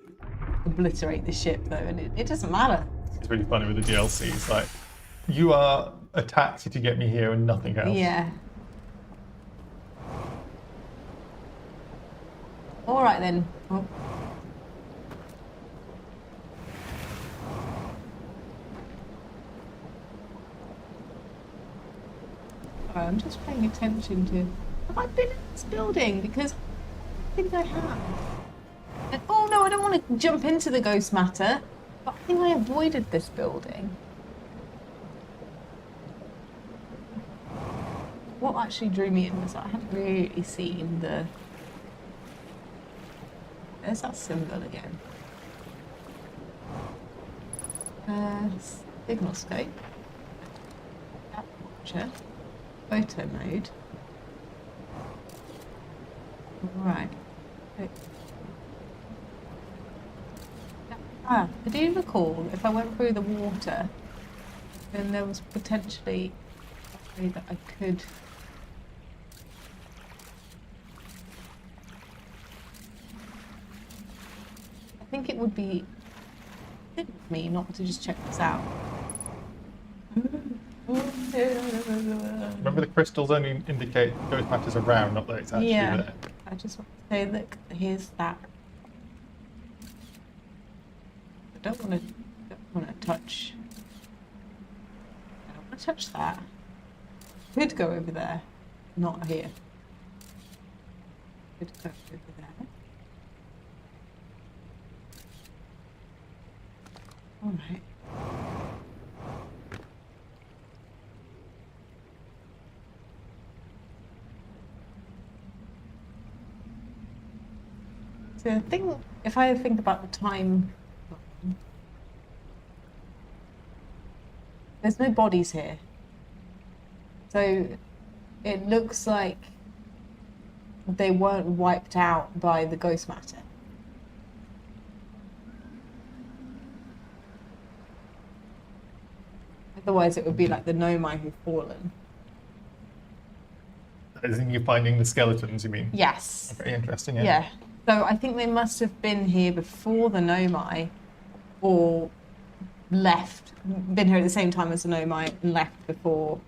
obliterate the ship though, and it doesn't matter. It's really funny with the DLC. It's like, you are a taxi to get me here and nothing else. Yeah. All right then. Oh. Sorry, I'm just paying attention to. Have I been in this building? Because I think I have. And, oh no, I don't want to jump into the ghost matter. But I think I avoided this building. What actually drew me in was I hadn't really seen the. There's that symbol again. Signal scope. App watcher. Photo mode. Right. I do recall if I went through the water, then there was potentially a way that I could. I think it would be good of me not to just check this out. Remember, the crystals only indicate ghost matters around, not that it's actually there. I just want to say, look, here's that. I don't want to touch. I don't want to touch that. Could go over there, not here. Could go over there. All right. So I think if I think about the time, there's no bodies here. So it looks like they weren't wiped out by the ghost matter. Otherwise it would be like the Nomai who've fallen. As in you're finding the skeletons, you mean? Yes. Very interesting, yeah. Yeah. So I think they must have been here before the Nomai, or left, been here at the same time as the Nomai and left before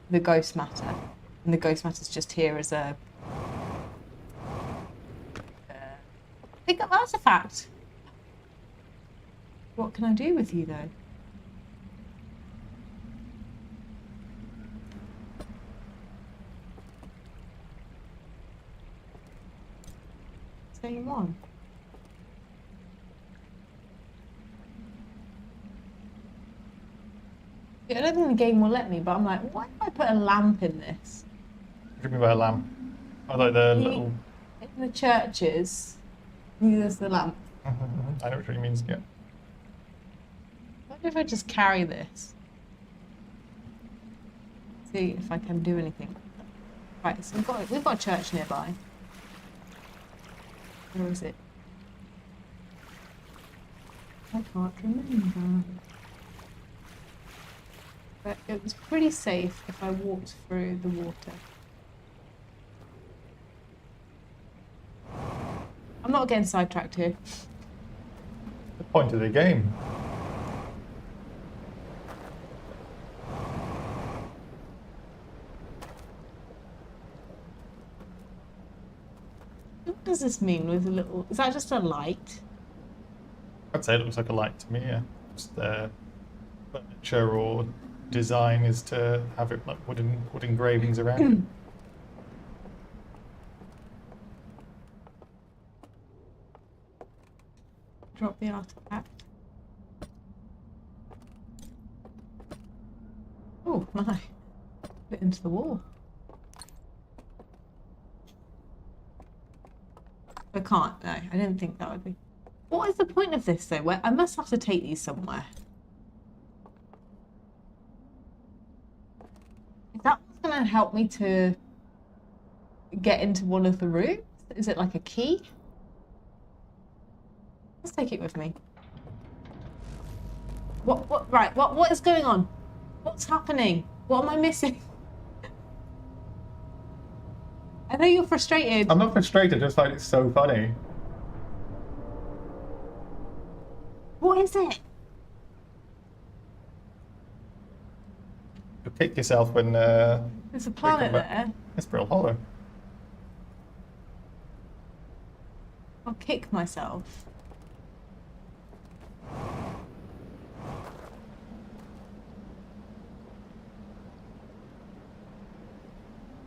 the ghost matter. And the ghost matter's just here as a pick up artifact. What can I do with you though? Same one. Yeah, I don't think the game will let me, but I'm like, why did I put a lamp in this? What do you mean by a lamp? Oh, like the little... In the churches, there's the lamp. I know what you mean, yeah. What if I just carry this? See if I can do anything. Right, so we've got a church nearby. Where is it? I can't remember. But it was pretty safe if I walked through the water. I'm not getting sidetracked here. The point of the game. What does this mean with a little... Is that just a light? I'd say it looks like a light to me, yeah. Just the furniture or design is to have it like wood engravings around it. Drop the artifact. Oh my. Put it into the wall. I can't, no. I didn't think that would be. What is the point of this though? Where I must have to take these somewhere. Is that what's gonna help me to get into one of the rooms? Is it like a key? Let's take it with me. What is going on? What's happening? What am I missing? I know you're frustrated. I'm not frustrated, just like it's so funny. What is it? You'll kick yourself when There's a planet there. it's Brill Hollow. I'll kick myself.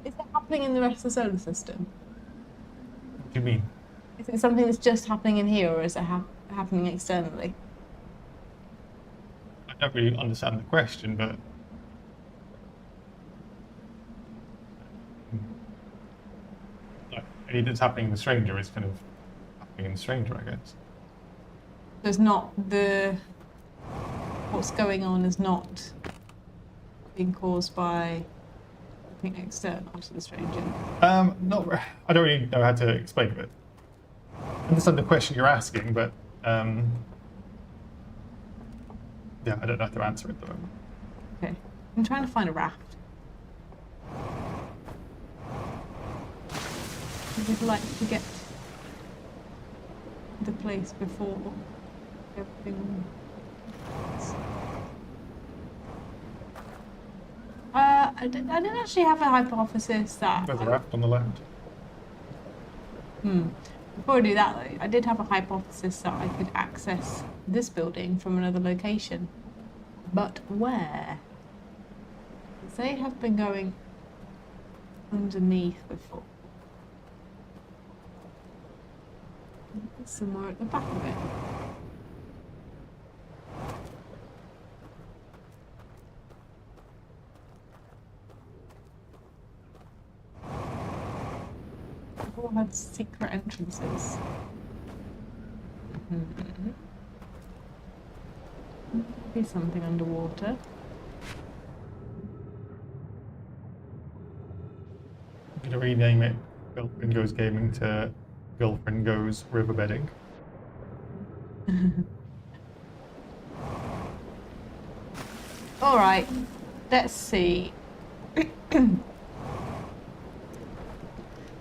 Is it happening in the rest of the solar system? What do you mean? Is it something that's just happening in here, or is it happening externally? I don't really understand the question, but like, anything that's happening in the Stranger is kind of happening in the Stranger, I guess. There's not the... What's going on is not being caused by anything external to the Stranger. Not. I don't really know how to explain it. I understand the question you're asking, but yeah, I don't know how to answer it at the moment. Okay. I'm trying to find a raft. We'd like to get the place before everything. I didn't actually have a hypothesis that. There's a raft on the left. Before I do that though, I did have a hypothesis that I could access this building from another location. But where? They have been going underneath before. Somewhere at the back of it. All had secret entrances. Be something underwater. I'm gonna rename it Girlfriend Goes Gaming to Girlfriend Goes Riverbedding. Alright, let's see.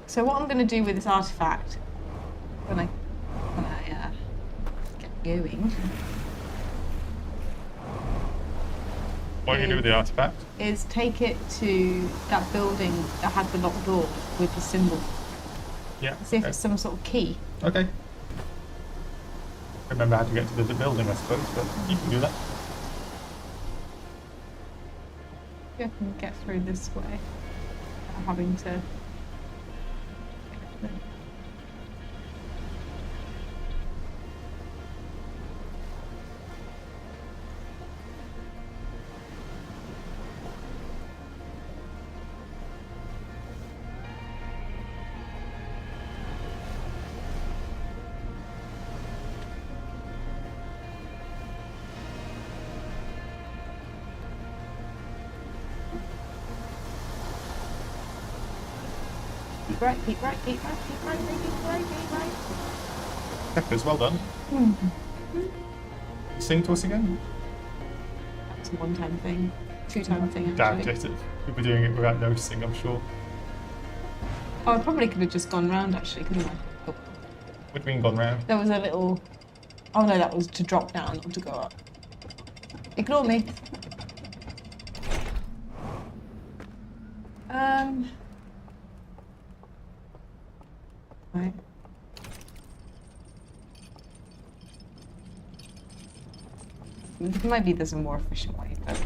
So what I'm going to do with this artifact when I get going What are you gonna do with the artifact? is take it to that building that had the locked door with the symbol. Yeah. See if Okay. it's some sort of key. Okay. Remember how to get to the building, I suppose, but you can do that. I can get through this way without having to. Keep right. Peppers, well done. Sing to us again? That's a one-time thing, two-time thing Doubt actually. it. You'll be doing it without noticing, I'm sure. Oh, I probably could have just gone round actually, couldn't I? Oh. What do you mean gone round? There was a little. Oh no, that was to drop down, not to go up. Ignore me. Right. Maybe there's a more efficient way, but.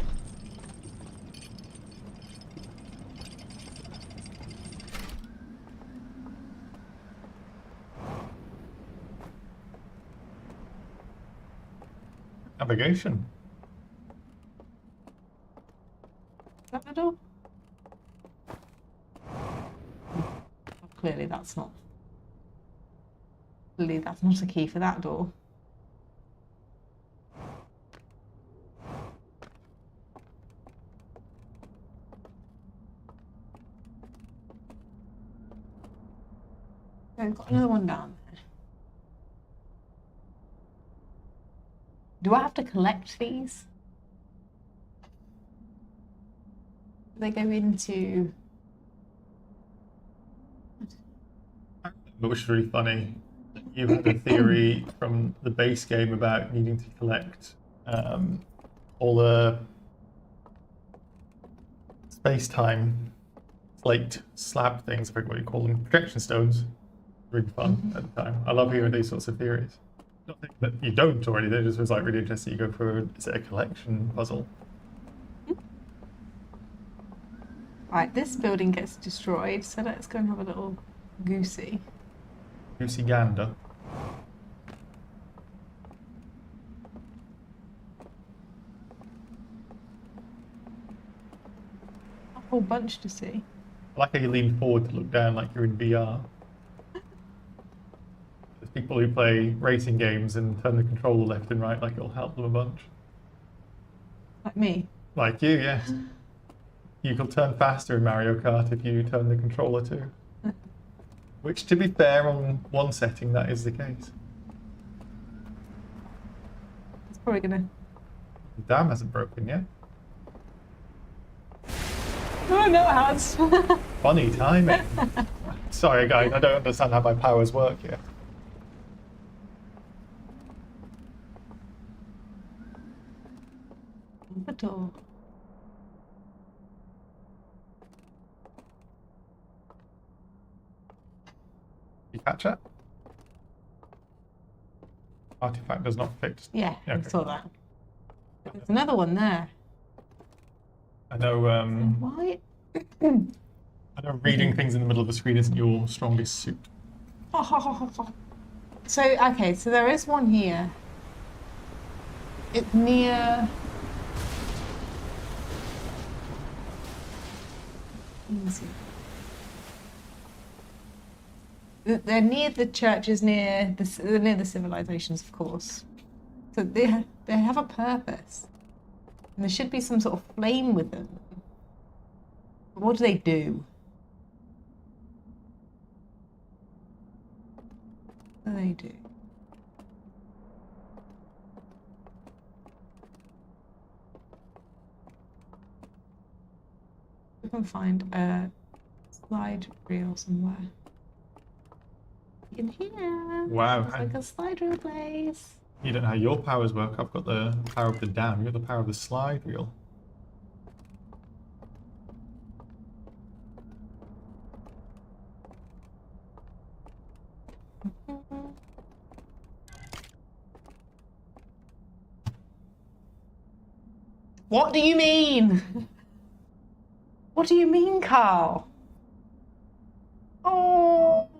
navigation. Is that the door? Clearly that's not. Clearly that's not a key for that door. I've got another one down there. Do I have to collect these? Do they go into... Which is really funny. You had a theory from the base game about needing to collect all the space-time slate slab things, I forget what you call them, projection stones. Really fun at the time. I love hearing these sorts of theories. Not that you don't already, they just was like really interesting. You go for is it a collection puzzle? Right, this building gets destroyed, so let's go and have a little goosey. Goosey gander. A whole bunch to see. I like how you lean forward to look down like you're in VR. There's people who play racing games and turn the controller left and right like it'll help them a bunch. Like me. Like you, yes. You can turn faster in Mario Kart if you turn the controller too. Which, to be fair, on one setting, that is the case. It's probably gonna... The dam hasn't broken yet. Oh, no, it has. Funny timing. Sorry, guys, I don't understand how my powers work yet. The door. You catch it? Artifact does not fix. Yeah, I Okay. saw that. There's another one there. I know. Why? I know reading things in the middle of the screen isn't your strongest suit. So, okay, so there is one here. It's near... Let me see. They're near the churches, near the civilizations, of course. So they have a purpose. And there should be some sort of flame with them. But what do they do? What do they do? I can find a slide reel somewhere. In here. Wow. It's like a slide reel place. You don't know how your powers work. I've got the power of the dam. You've got the power of the slide reel. What do you mean? What do you mean, Carl? Oh.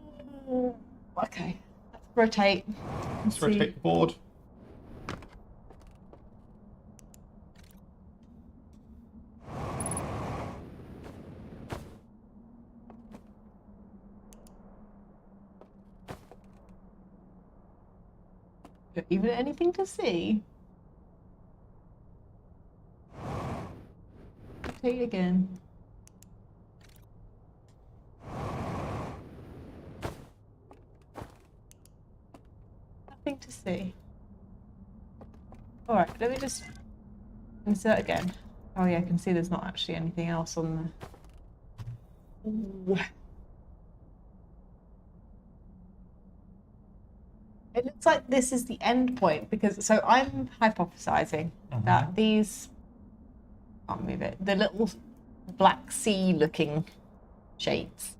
Okay. Let's rotate. Let's rotate the board. Even anything to see? Rotate again. Nothing to see. Alright, let me just insert again. Oh yeah, I can see there's not actually anything else on the... Ooh. It looks like this is the end point because, so I'm hypothesizing that these, can't move it, the little black sea looking shapes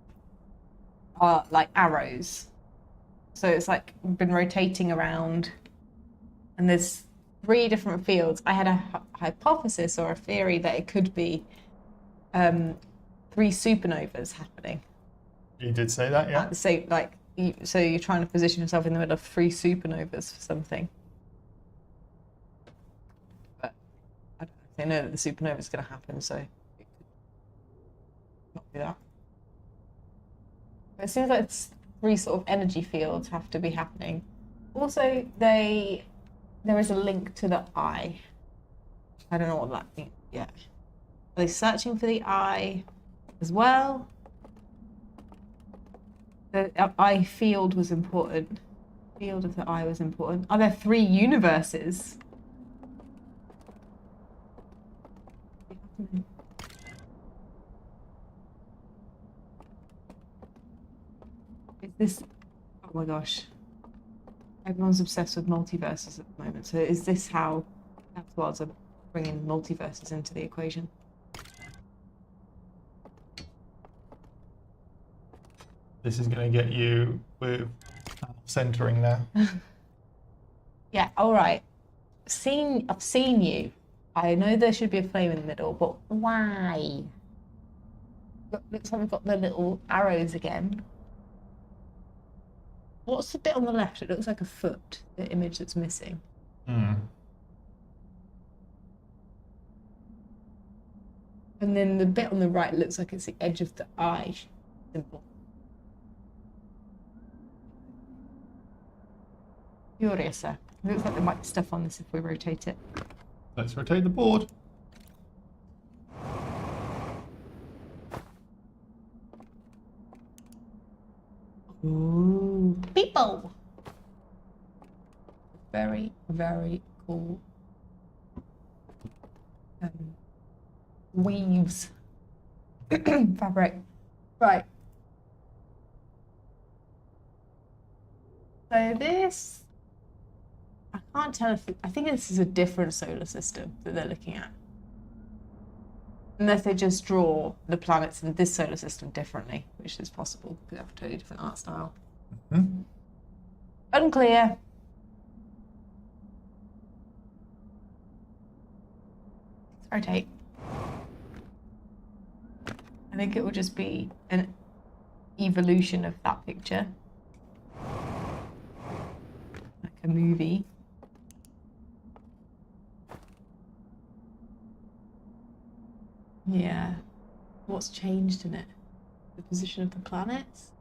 are like arrows. So it's like been rotating around and there's 3 different fields. I had a hypothesis or a theory that it could be 3 supernovas happening. You did say that, yeah? So like, so you're trying to position yourself in the middle of 3 supernovas for something. They know that the supernova is going to happen, so it could not be that. But it seems like it's 3 sort of energy fields have to be happening. Also, there is a link to the eye. I don't know what that means yet. Are they searching for the eye as well? The eye field was important. Field of the eye was important. Are there 3 universes? Is this... Oh my gosh. Everyone's obsessed with multiverses at the moment. So is this how Worlds are bringing multiverses into the equation? This is going to get you with centering now. Yeah, all right. I've seen you. I know there should be a flame in the middle, but why? Looks like we've got the little arrows again. What's the bit on the left? It looks like a foot, the image that's missing. Hmm. And then the bit on the right looks like it's the edge of the eye symbol. Furiosa. It looks like there might be stuff on this if we rotate it. Let's rotate the board. Ooh, people! Very, very cool. Weaves. Fabric. Right. So this... I can't tell if... I think this is a different solar system that they're looking at. Unless they just draw the planets in this solar system differently, which is possible, because they have a totally different art style. Mm-hmm. Unclear. Let's rotate. I think it will just be an evolution of that picture. Like a movie. Yeah. What's changed in it? The position of the planets?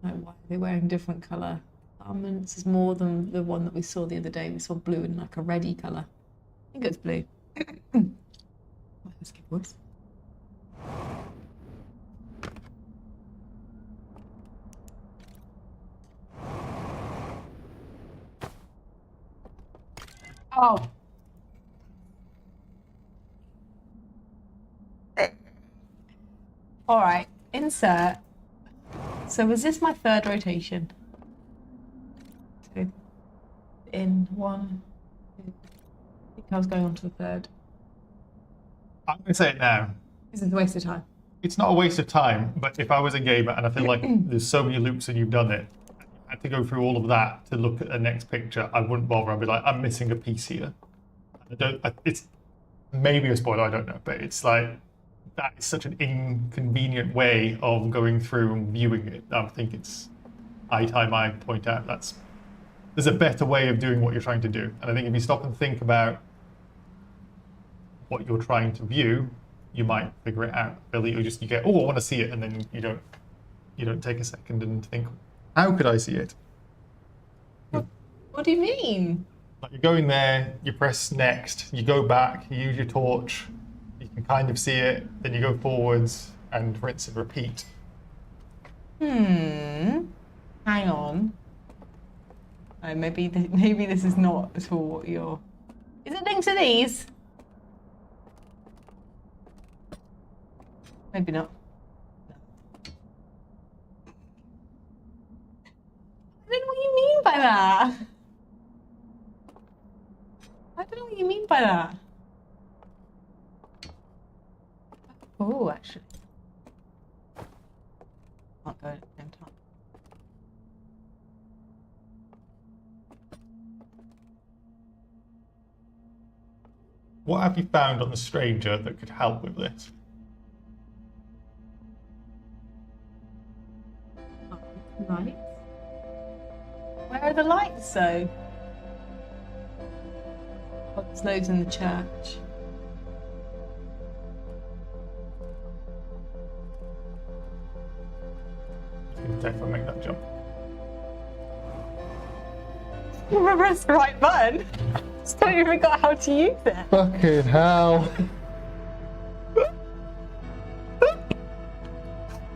Like, why are they wearing different colour garments? It's more than the one that we saw the other day. We saw blue in like a reddy colour. I think it's blue. Let's skip words. Oh. All right, insert. So was this my 3rd rotation? 2. In 1, 2. I think I was going on to the 3rd. I'm going to say it now. This is a waste of time. It's not a waste of time, but if I was a gamer and I feel like there's so many loops and you've done it, I had to go through all of that to look at the next picture, I wouldn't bother. I'd be like, I'm missing a piece here. It's maybe a spoiler, I don't know, but it's like, that is such an inconvenient way of going through and viewing it. I think it's high time I point out there's a better way of doing what you're trying to do. And I think if you stop and think about what you're trying to view, you might figure it out. Really, you get, oh, I want to see it, and then you don't take a second and think, how could I see it? What do you mean? Like, you go in there, you press next, you go back, you use your torch, you can kind of see it, then you go forwards and rinse and repeat. Hang on. Oh, maybe this is not at all what you're... Is it linked to these? Maybe not. I don't know what you mean by that. I don't know what you mean by that. Oh, actually. Can't go at the same time. What have you found on the stranger that could help with this? Right. Where are are the lights though? Oh, there's loads in the church. If I make that jump. Remember, it's the right button. Just don't even got how to use it. Fucking hell.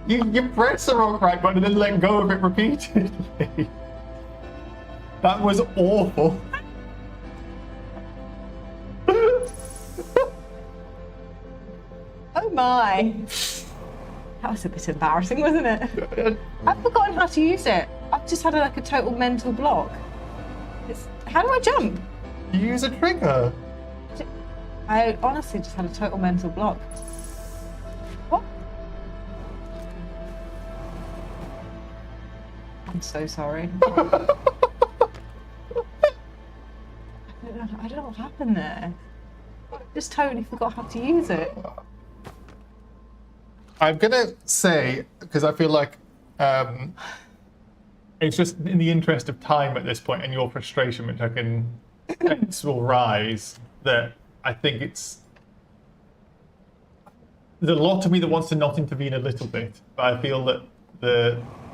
You press the wrong right button and then let go of it repeatedly. That was awful. Oh my. That was a bit embarrassing, wasn't it? I've forgotten how to use it. I've just had like a total mental block. How do I jump? You use a trigger. I honestly just had a total mental block. What? I'm so sorry. I don't know what happened there. I just totally forgot how to use it. I'm gonna say, because I feel like it's just in the interest of time at this point and your frustration, which I can sense will rise, that I think there's a lot of me that wants to not intervene a little bit, but I feel that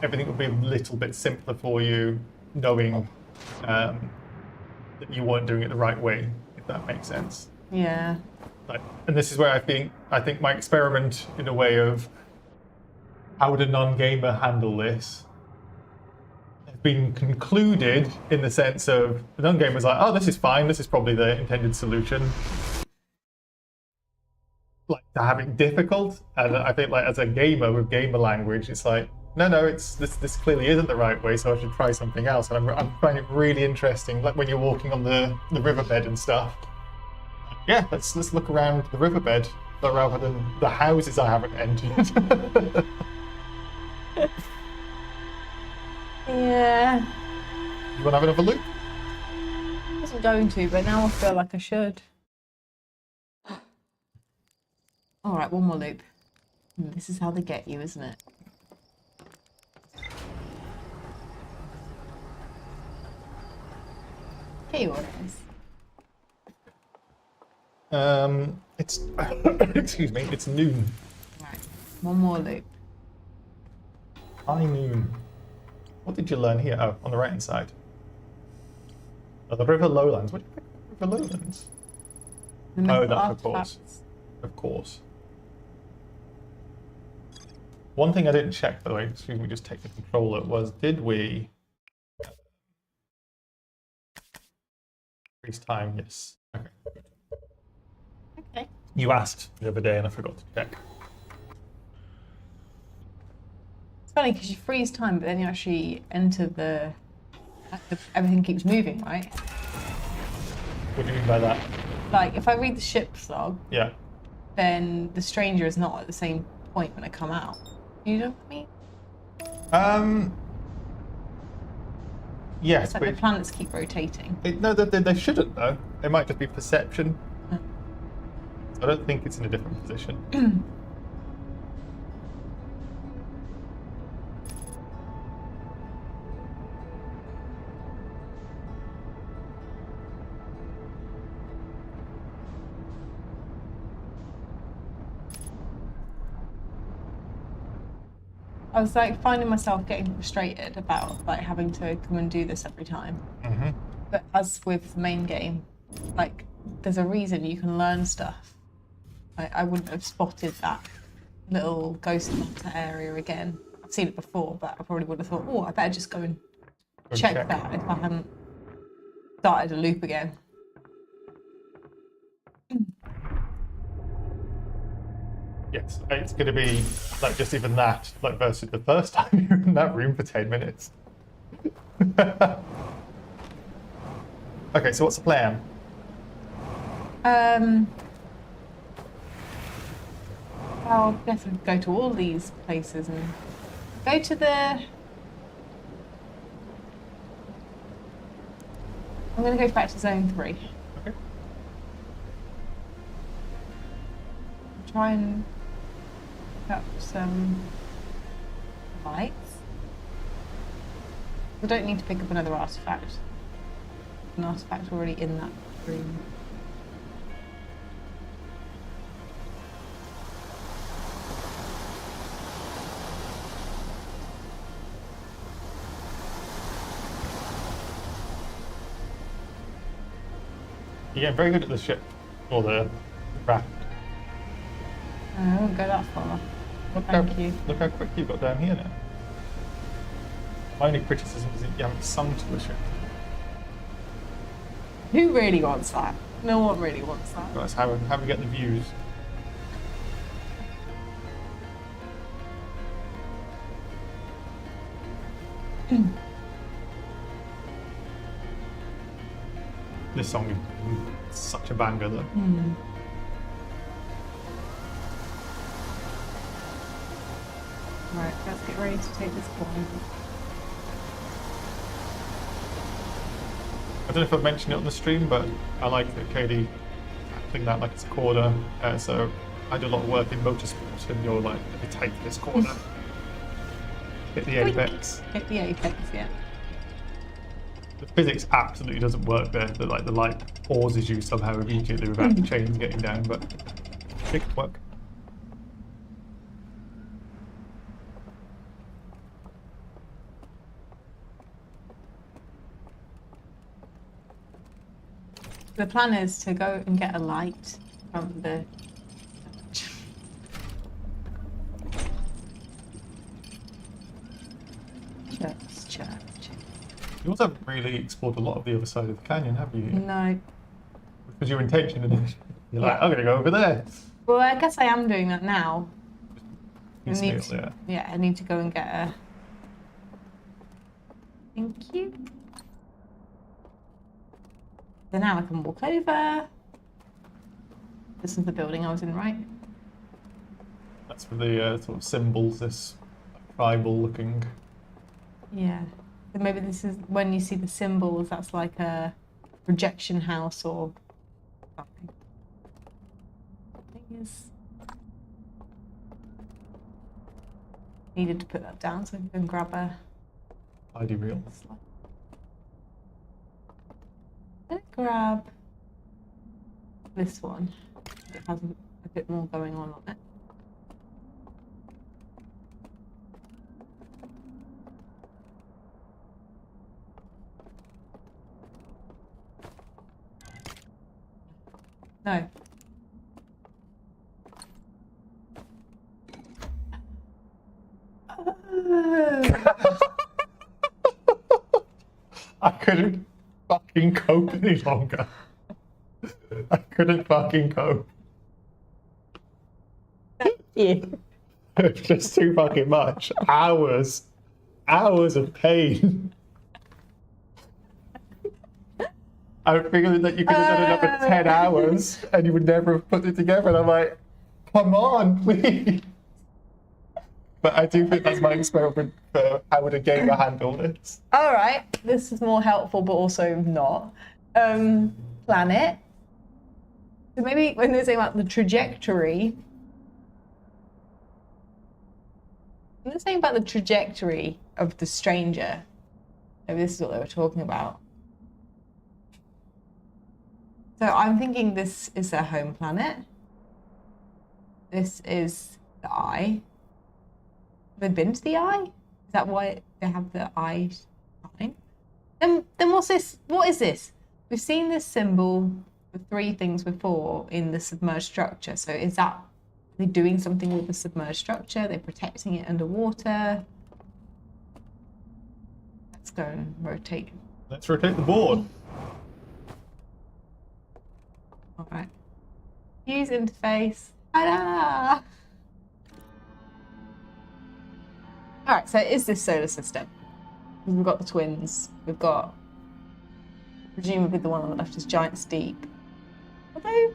everything would be a little bit simpler for you, knowing that you weren't doing it the right way, if that makes sense. Yeah. And this is where I think my experiment in a way of how would a non-gamer handle this has been concluded in the sense of the non-gamer's like, oh, this is fine, this is probably the intended solution. Like to have it difficult, and I think like as a gamer with gamer language, it's like, no, this clearly isn't the right way, so I should try something else. And I'm finding it really interesting, like when you're walking on the riverbed and stuff. Yeah, let's look around the riverbed rather than the houses I haven't entered. Yeah. You want to have another loop? I wasn't going to, but now I feel like I should. All right, one more loop. This is how they get you, isn't it? Here you are. It's excuse me, it's noon. Right, one more loop. High noon. What did you learn here? Oh, on the right hand side. Oh, the river lowlands. What did you pick? River lowlands. Oh, that's of course. Of course. One thing I didn't check, by the way, excuse me, just take the controller, was did we increase time? Yes. Okay. Okay. You asked the other day and I forgot to check. It's funny because you freeze time, but then you actually enter everything keeps moving, right? What do you mean by that? Like, if I read the ship's log, Yeah. then the stranger is not at the same point when I come out. You know what I mean? Yes, it's like but the planets keep rotating. No, they shouldn't though. It might just be perception. I don't think it's in a different position. I was like finding myself getting frustrated about like having to come and do this every time. Mm-hmm. But as with the main game, like there's a reason you can learn stuff. I wouldn't have spotted that little ghost hunter area again. I've seen it before, but I probably would have thought, oh, I better just go and check that if I hadn't started a loop again. Yes, it's going to be like just even that, like versus the first time you were in that room for 10 minutes. Okay, so what's the plan? I'll definitely go to all these places and go to the... I'm going to go back to zone 3. Okay. Try and pick up some lights. I don't need to pick up another artifact. An artifact already in that room. You're getting very good at the ship or the craft. I won't go that far. Thank you. Look how quick you got down here now. My only criticism is that you haven't sung to the ship. Who really wants that? No one really wants that. That's how we get the views. This song is such a banger though. Right, let's get ready to take this one. I don't know if I've mentioned it on the stream, but I like that Kayleigh tackling that like it's a corner. So I do a lot of work in motorsports, and you're like, let me take this corner. Hit the apex. Hit the apex, yeah. The physics absolutely doesn't work there. The light pauses you somehow immediately without the chains getting down, but it can work. The plan is to go and get a light from the church. You also haven't really explored a lot of the other side of the canyon, have you? No. Which was your intention, and then you're like, I'm going to go over there. Well, I guess I am doing that now. Piecemeal, yeah. I need to go and get a... Thank you. So now I can walk over. This is the building I was in, right? That's for the sort of symbols, this tribal looking. Yeah. So maybe this is when you see the symbols, that's like a projection house or something. Thing is, needed to put that down so I can grab a ID reel. Let's grab this one. It has a bit more going on it. No. I couldn't fucking cope any longer. I couldn't fucking cope. Yeah. It's just too fucking much. Hours of pain. I figured that you could have done another 10 hours and you would never have put it together. And I'm like, come on, please. But I do think that's my experiment for how would a gamer handle this. All right, this is more helpful, but also not. Planet. So maybe when they're saying about the trajectory, when they're saying about the trajectory of the stranger, maybe this is what they were talking about. So I'm thinking this is their home planet. This is the eye. Have they been to the eye? Is that why they have the eye sign? Then what's this? What is this? We've seen this symbol for 3 things before in the submerged structure. So is that, are they doing something with the submerged structure? Are they protecting it underwater? Let's go and rotate. Let's rotate the board. All right. Use interface. Ta-da! All right, so it is this solar system. We've got the twins. We've got, presumably the one on the left is Giant's Deep. Although,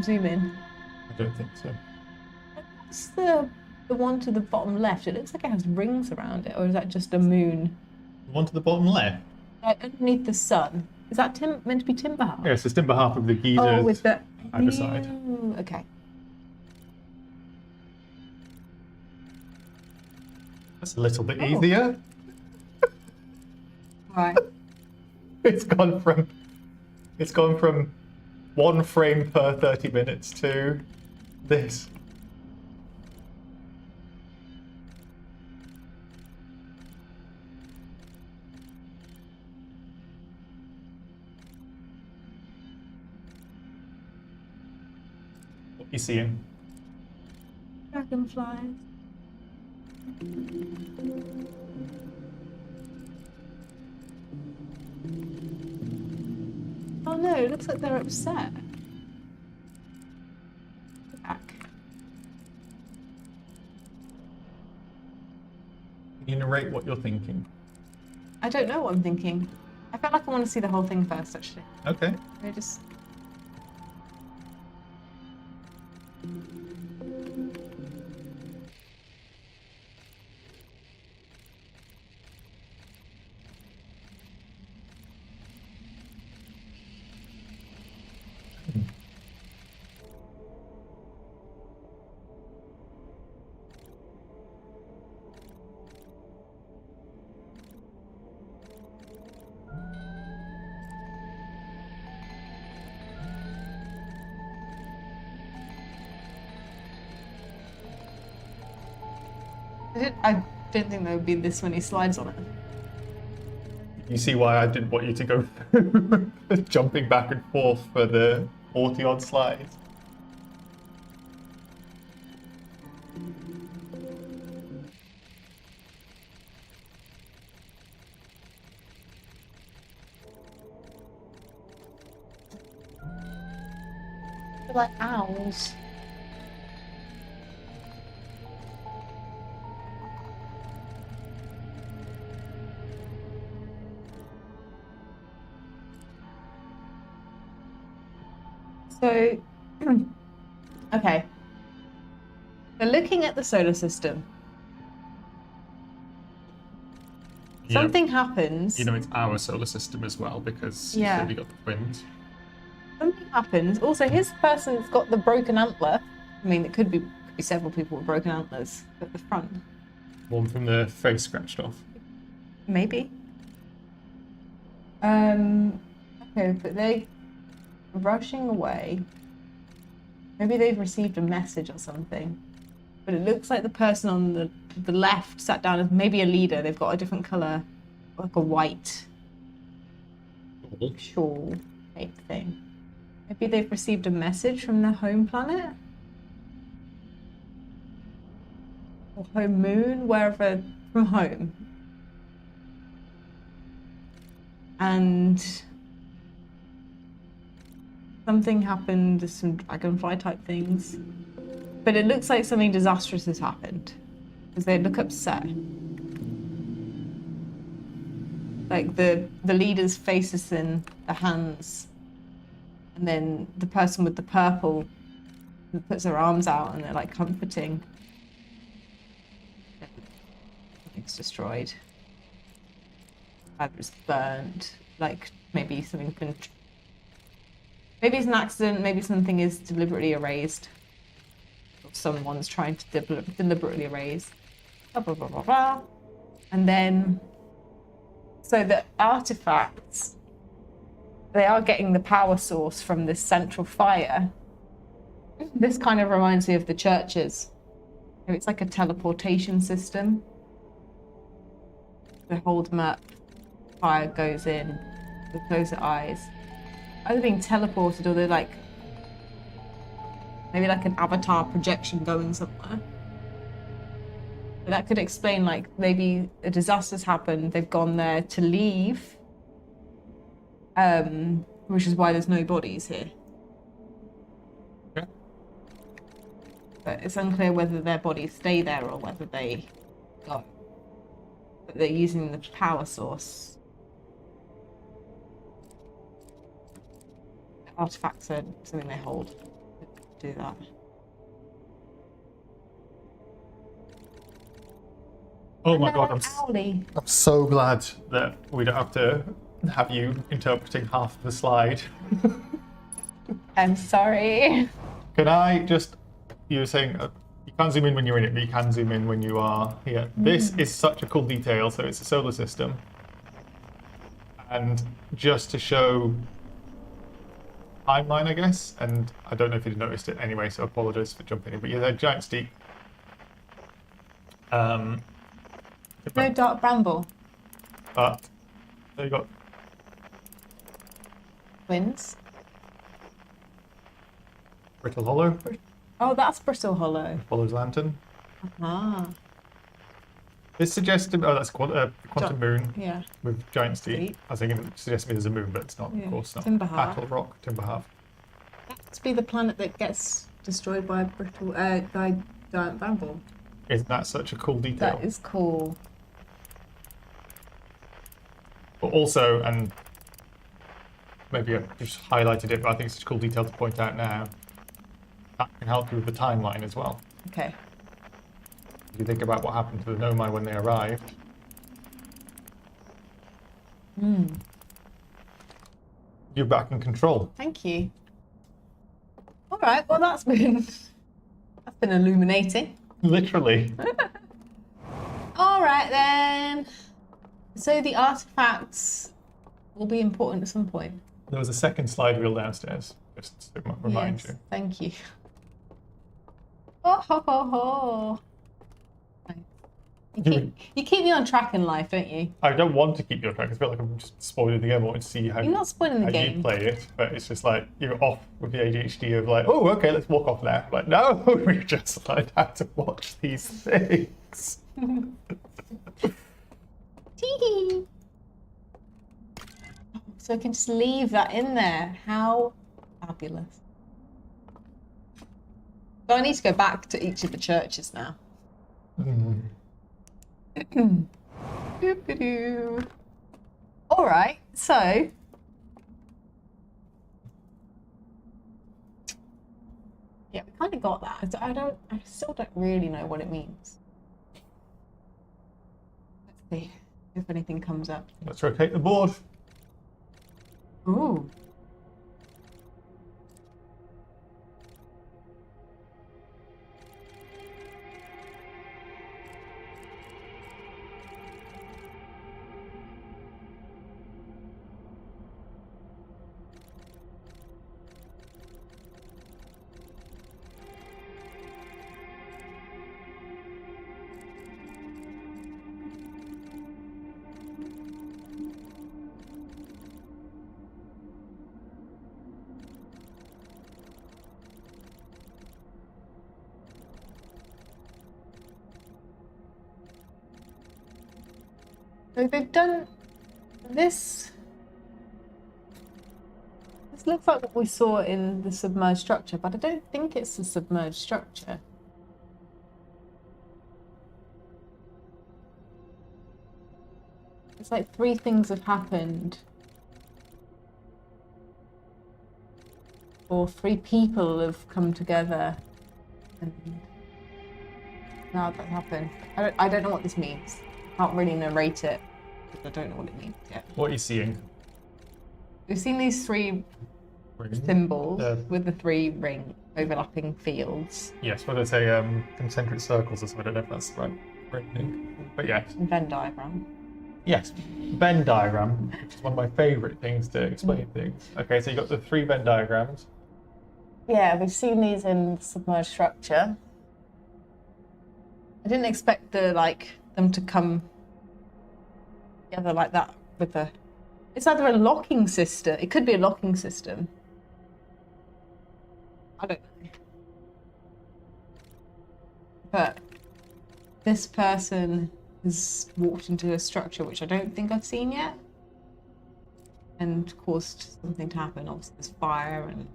zoom in. I don't think so. What's the one to the bottom left? It looks like it has rings around it, or is that just a moon? The one to the bottom left? Underneath the sun. Is that meant to be timber half? Yeah, it's the timber half of the geezer. Oh, with the either side. Okay. That's a little bit easier. Right. It's gone from 1 frame per 30 minutes to this. What are you seeing? Dragonflies. Oh no, it looks like they're upset. Back. Can you narrate what you're thinking? I don't know what I'm thinking. I feel like I want to see the whole thing first, actually. Okay. I just. I didn't think there would be this many slides on it. You see why I didn't want you to go through jumping back and forth for the 40-odd slides. They're like owls. So, okay. So looking at the solar system, something happens. You know, it's our solar system as well because we got the twins. Something happens. Also, his person's got the broken antler. I mean, it could be several people with broken antlers at the front. One from the face scratched off. Maybe. Okay, but they rushing away. Maybe they've received a message or something. But it looks like the person on the left sat down as maybe a leader. They've got a different colour, like a white shawl type thing. Maybe they've received a message from their home planet? Or home moon, wherever, from home. And something happened, some dragonfly type things. But it looks like something disastrous has happened. Because they look upset. Like the leader's face is in the hands. And then the person with the purple puts their arms out and they're like comforting. Something's destroyed. Either it's burnt, like maybe something's been. Maybe it's an accident, maybe something is deliberately erased. Or someone's trying to deliberately erase. Blah, blah, blah, blah, blah. And then. So the artifacts. They are getting the power source from this central fire. This kind of reminds me of the churches. It's like a teleportation system. They hold them up, fire goes in, they close their eyes. Either being teleported or they're like, maybe like an avatar projection going somewhere. But that could explain, like, maybe a disaster's happened, they've gone there to leave. Which is why there's no bodies here. Okay. But it's unclear whether their bodies stay there or whether they go. But they're using the power source. Artifacts are something they hold to do that. Oh my god, Owly. I'm so glad that we don't have to have you interpreting half of the slide. I'm sorry. Can I just, you were saying You can't zoom in when you're in it, but you can zoom in when you are here. This is such a cool detail. So it's a solar system. And just to show timeline, I guess, and I don't know if you've noticed it anyway, so I apologize for jumping in, but yeah, they're giant steep. No dark bramble. But there you got Winds. Brittle Hollow, Oh, that's Brittle Hollow. follows Lantern. Ah, This suggests to me, oh, that's Quantum Moon yeah. with giant steep. Steep. I was thinking it suggests to me there's a moon, but it's not, Yeah. of course not. Timber Heart. Battle Rock, Timber Half. That must be the planet that gets destroyed by giant bramble. Isn't that such a cool detail? That is cool. But also, and maybe I've just highlighted it, but I think it's such a cool detail to point out now. That can help you with the timeline as well. Okay. If you think about what happened to the Nomai when they arrived. You're back in control. Thank you. All right. Well, that's been illuminating. Literally. All right then. So the artifacts will be important at some point. There was a second slide reel downstairs, just to remind Yes, you. thank you. Oh ho ho ho. You keep me on track in life, don't you? I don't want to keep you on track. I feel like I'm just spoiling the game. I want to see how, You're not spoiling the how game. you play it, but it's just like you're off with the ADHD of like, oh, okay, let's walk off now. Like, no, we just learned how to watch these things. Tee-hee. So I can just leave that in there. How fabulous. So I need to go back to each of the churches now. Doop-a-doo. All right, so yeah, we kind of got that. I still don't really know what it means. Let's see if anything comes up. Let's rotate the board. Ooh. So they've done this. This looks like what we saw in the submerged structure, but I don't think it's the submerged structure. It's like 3 things have happened. Or 3 people have come together. And now that's happened. I don't know what this means. Can't really narrate it because I don't know what it means yet. What are you seeing? We've seen these 3 symbols with the 3 ring overlapping fields. Yes, what did I say? Concentric circles or something. I don't know if that's the right thing. But yes. And Venn diagram. Yes, Venn diagram, which is one of my favourite things to explain things. Okay, so you got the 3 Venn diagrams. Yeah, we've seen these in the submerged structure. I didn't expect them to come together like that with a... It's either a locking system. It could be a locking system. I don't know. But this person has walked into a structure which I don't think I've seen yet and caused something to happen. Obviously there's fire and...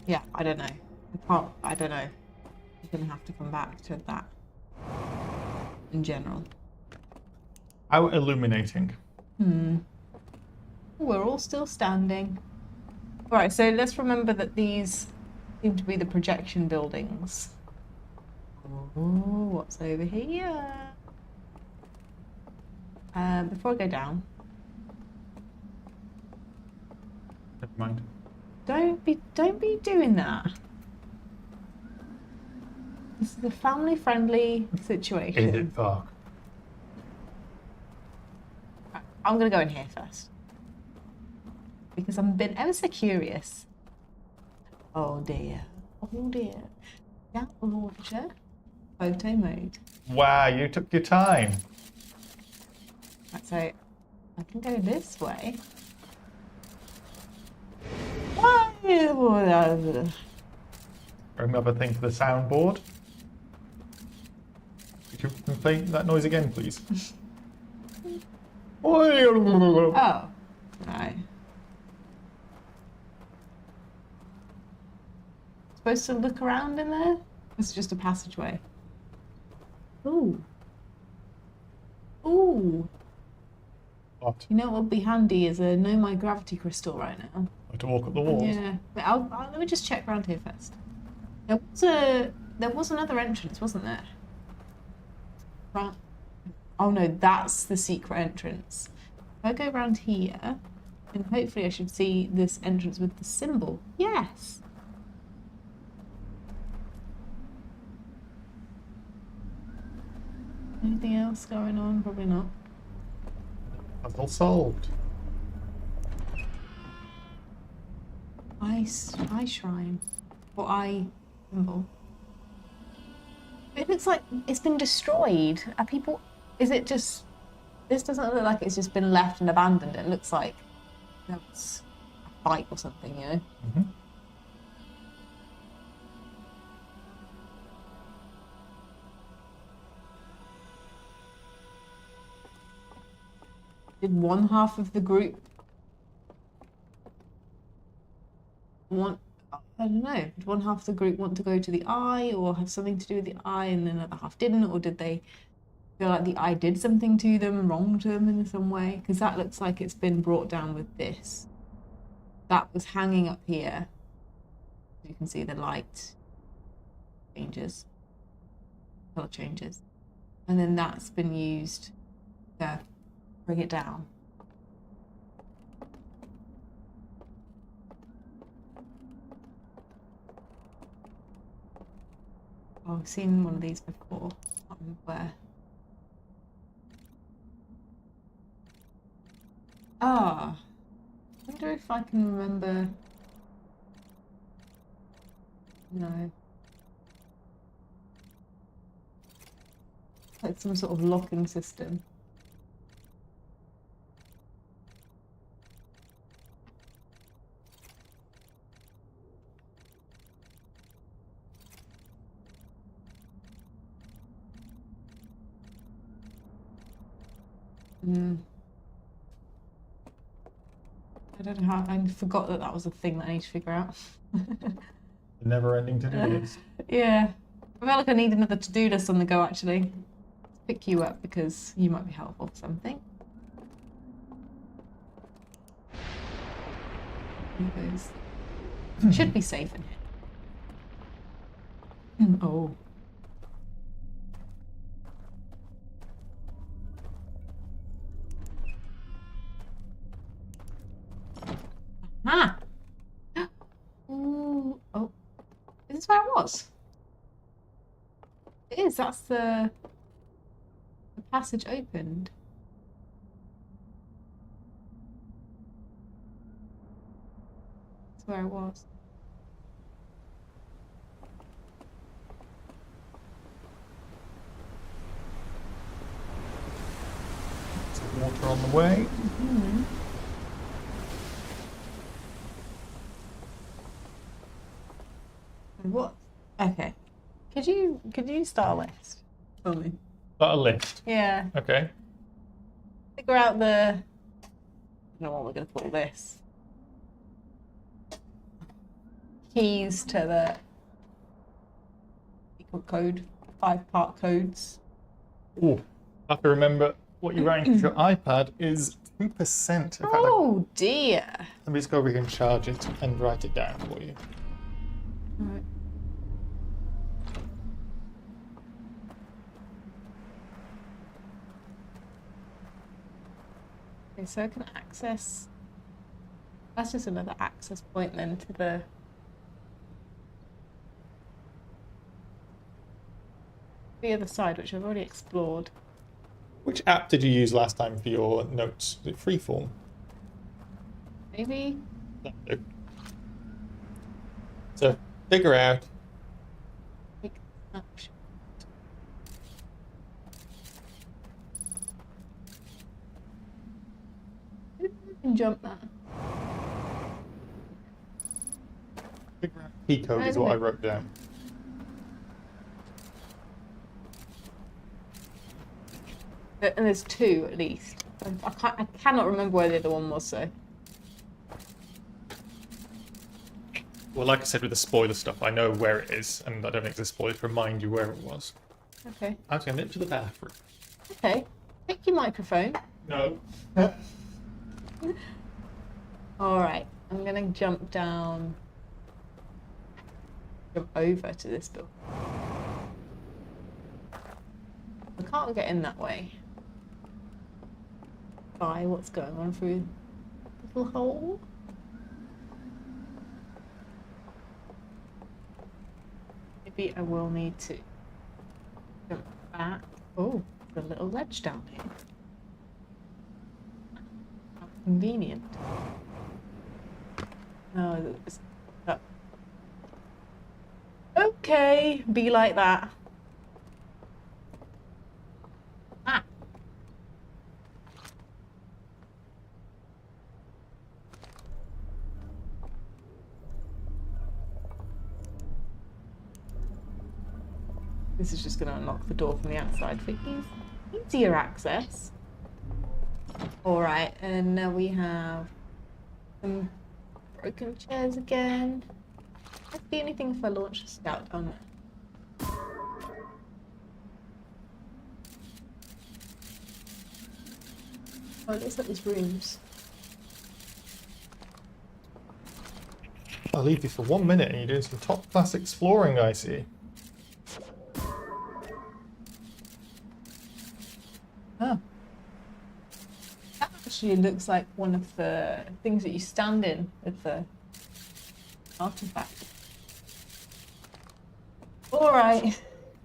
Yeah, I don't know. I don't know. I'm going to have to come back to that in general. How illuminating. We're all still standing. All right, so let's remember that these seem to be the projection buildings. Oh, what's over here? Before I go down. Never mind. Don't be doing that. This is a family-friendly situation. Is it dark? I'm gonna go in here first because I'm been ever so curious. Oh dear. Oh dear. Down launcher. Photo mode. Wow, you took your time. Right, so I can go this way. Why? Remember thing for the soundboard. Could you play that noise again, please? Oh, right. Supposed to look around in there? It's just a passageway. Ooh. Ooh. What? You know what would be handy is a Know My Gravity crystal right now. Or to walk up the walls? Yeah. But let me just check around here first. There was another entrance, wasn't there? Right. Oh no, that's the secret entrance. If I go around here, and hopefully I should see this entrance with the symbol. Yes. Anything else going on? Probably not. Puzzle solved. Eye shrine. Or eye symbol. It looks like it's been destroyed. Are people... Is it just... This doesn't look like it's just been left and abandoned. It looks like there was a fight or something, you know? Mm-hmm. Did one half of the group want... I don't know. Did one half of the group want to go to the eye or have something to do with the eye and then the other half didn't? Or did they feel like the eye did something to them, wronged them in some way? Because that looks like it's been brought down with this. That was hanging up here. You can see the light changes, color changes. And then that's been used to bring it down. Oh, I've seen one of these before. I can't remember where. Ah, I wonder if I can remember. No. Like some sort of locking system. I don't know how, I forgot that that was a thing that I need to figure out. Never ending to do list. Yeah. I feel like I need another to-do list on the go, actually. Pick you up because you might be helpful for something. Should be safe in here. Oh. Ah! Ooh. Oh. Is this where I was? It is. That's the passage opened. That's where I was. Some water on the way. Mm-hmm. What? Okay. Could you start a list for me? Got a list. Yeah. Okay. Figure out the... I don't know what we're going to call this. Keys to the secret code. 5-part codes. Ooh. I have to remember what you're writing because your iPad is 2%. In fact, Oh dear. let me just go over here and charge it and write it down for you. Right. Okay, so I can access... That's just another access point then to the... the other side, which I've already explored. Which app did you use last time for your notes? Was it Freeform? Maybe. No. So figure out. Take a snapshot. I can jump that. Figure out key code is what I wrote down. And there's two at least. I cannot remember where the other one was, so. Well, like I said with the spoiler stuff, I know where it is, and I don't think there's a spoiler to remind you where it was. Okay. I was going to nip to the bathroom. Okay. Take your microphone. No. Alright. I'm gonna jump down. Jump over to this building. I can't get in that way. By what's going on through the little hole. Maybe I will need to jump back. Oh, there's a little ledge down here. How convenient. No, it's that. Okay, be like that. Ah. This is just going to unlock the door from the outside for easier access. Alright, and now we have some broken chairs again. I'd see anything if I launch a scout down there. Oh, it looks like there's rooms. I'll leave you for 1 minute and you're doing some top class exploring, I see. Oh. That actually looks like one of the things that you stand in with the artifact. Alright. Can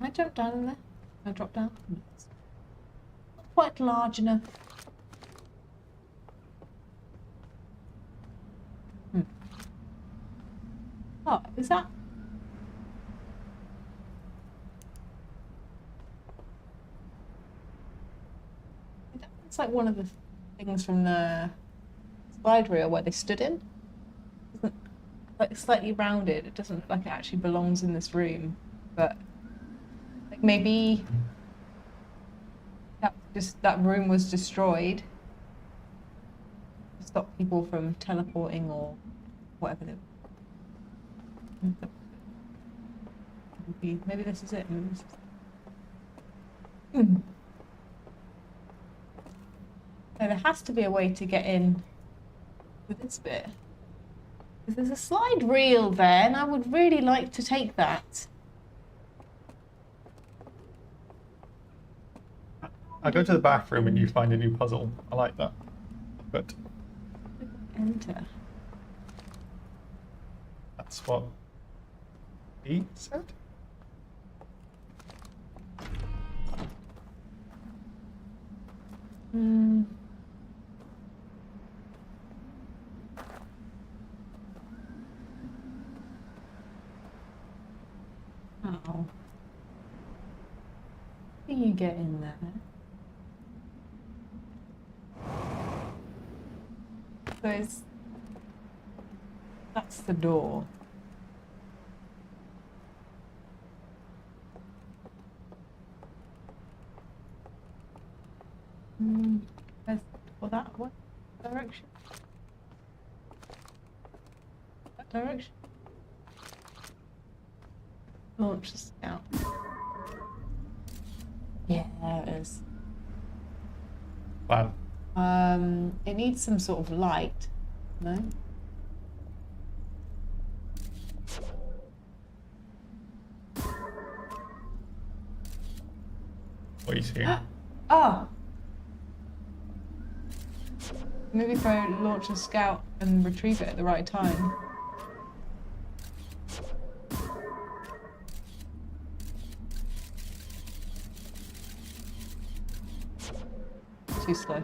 I jump down in there? Can I drop down? No, it's not quite large enough. Oh, is that? It's like one of the things from the slide reel where they stood in. Isn't like slightly rounded. It doesn't look like it actually belongs in this room, but like maybe that room was destroyed to stop people from teleporting or whatever. Maybe this is it. Maybe this is it. So there has to be a way to get in with this bit. Because there's a slide reel there, and I would really like to take that. I go to the bathroom and you find a new puzzle. I like that. But Enter. that's what he said. Hmm. Oh. How do you get in there? So that's the door. Well, that what direction? That direction? Launch the scout. Yeah, there it is. Wow. It needs some sort of light. No? What are you seeing? Oh! Maybe if I launch a scout and retrieve it at the right time. too slow.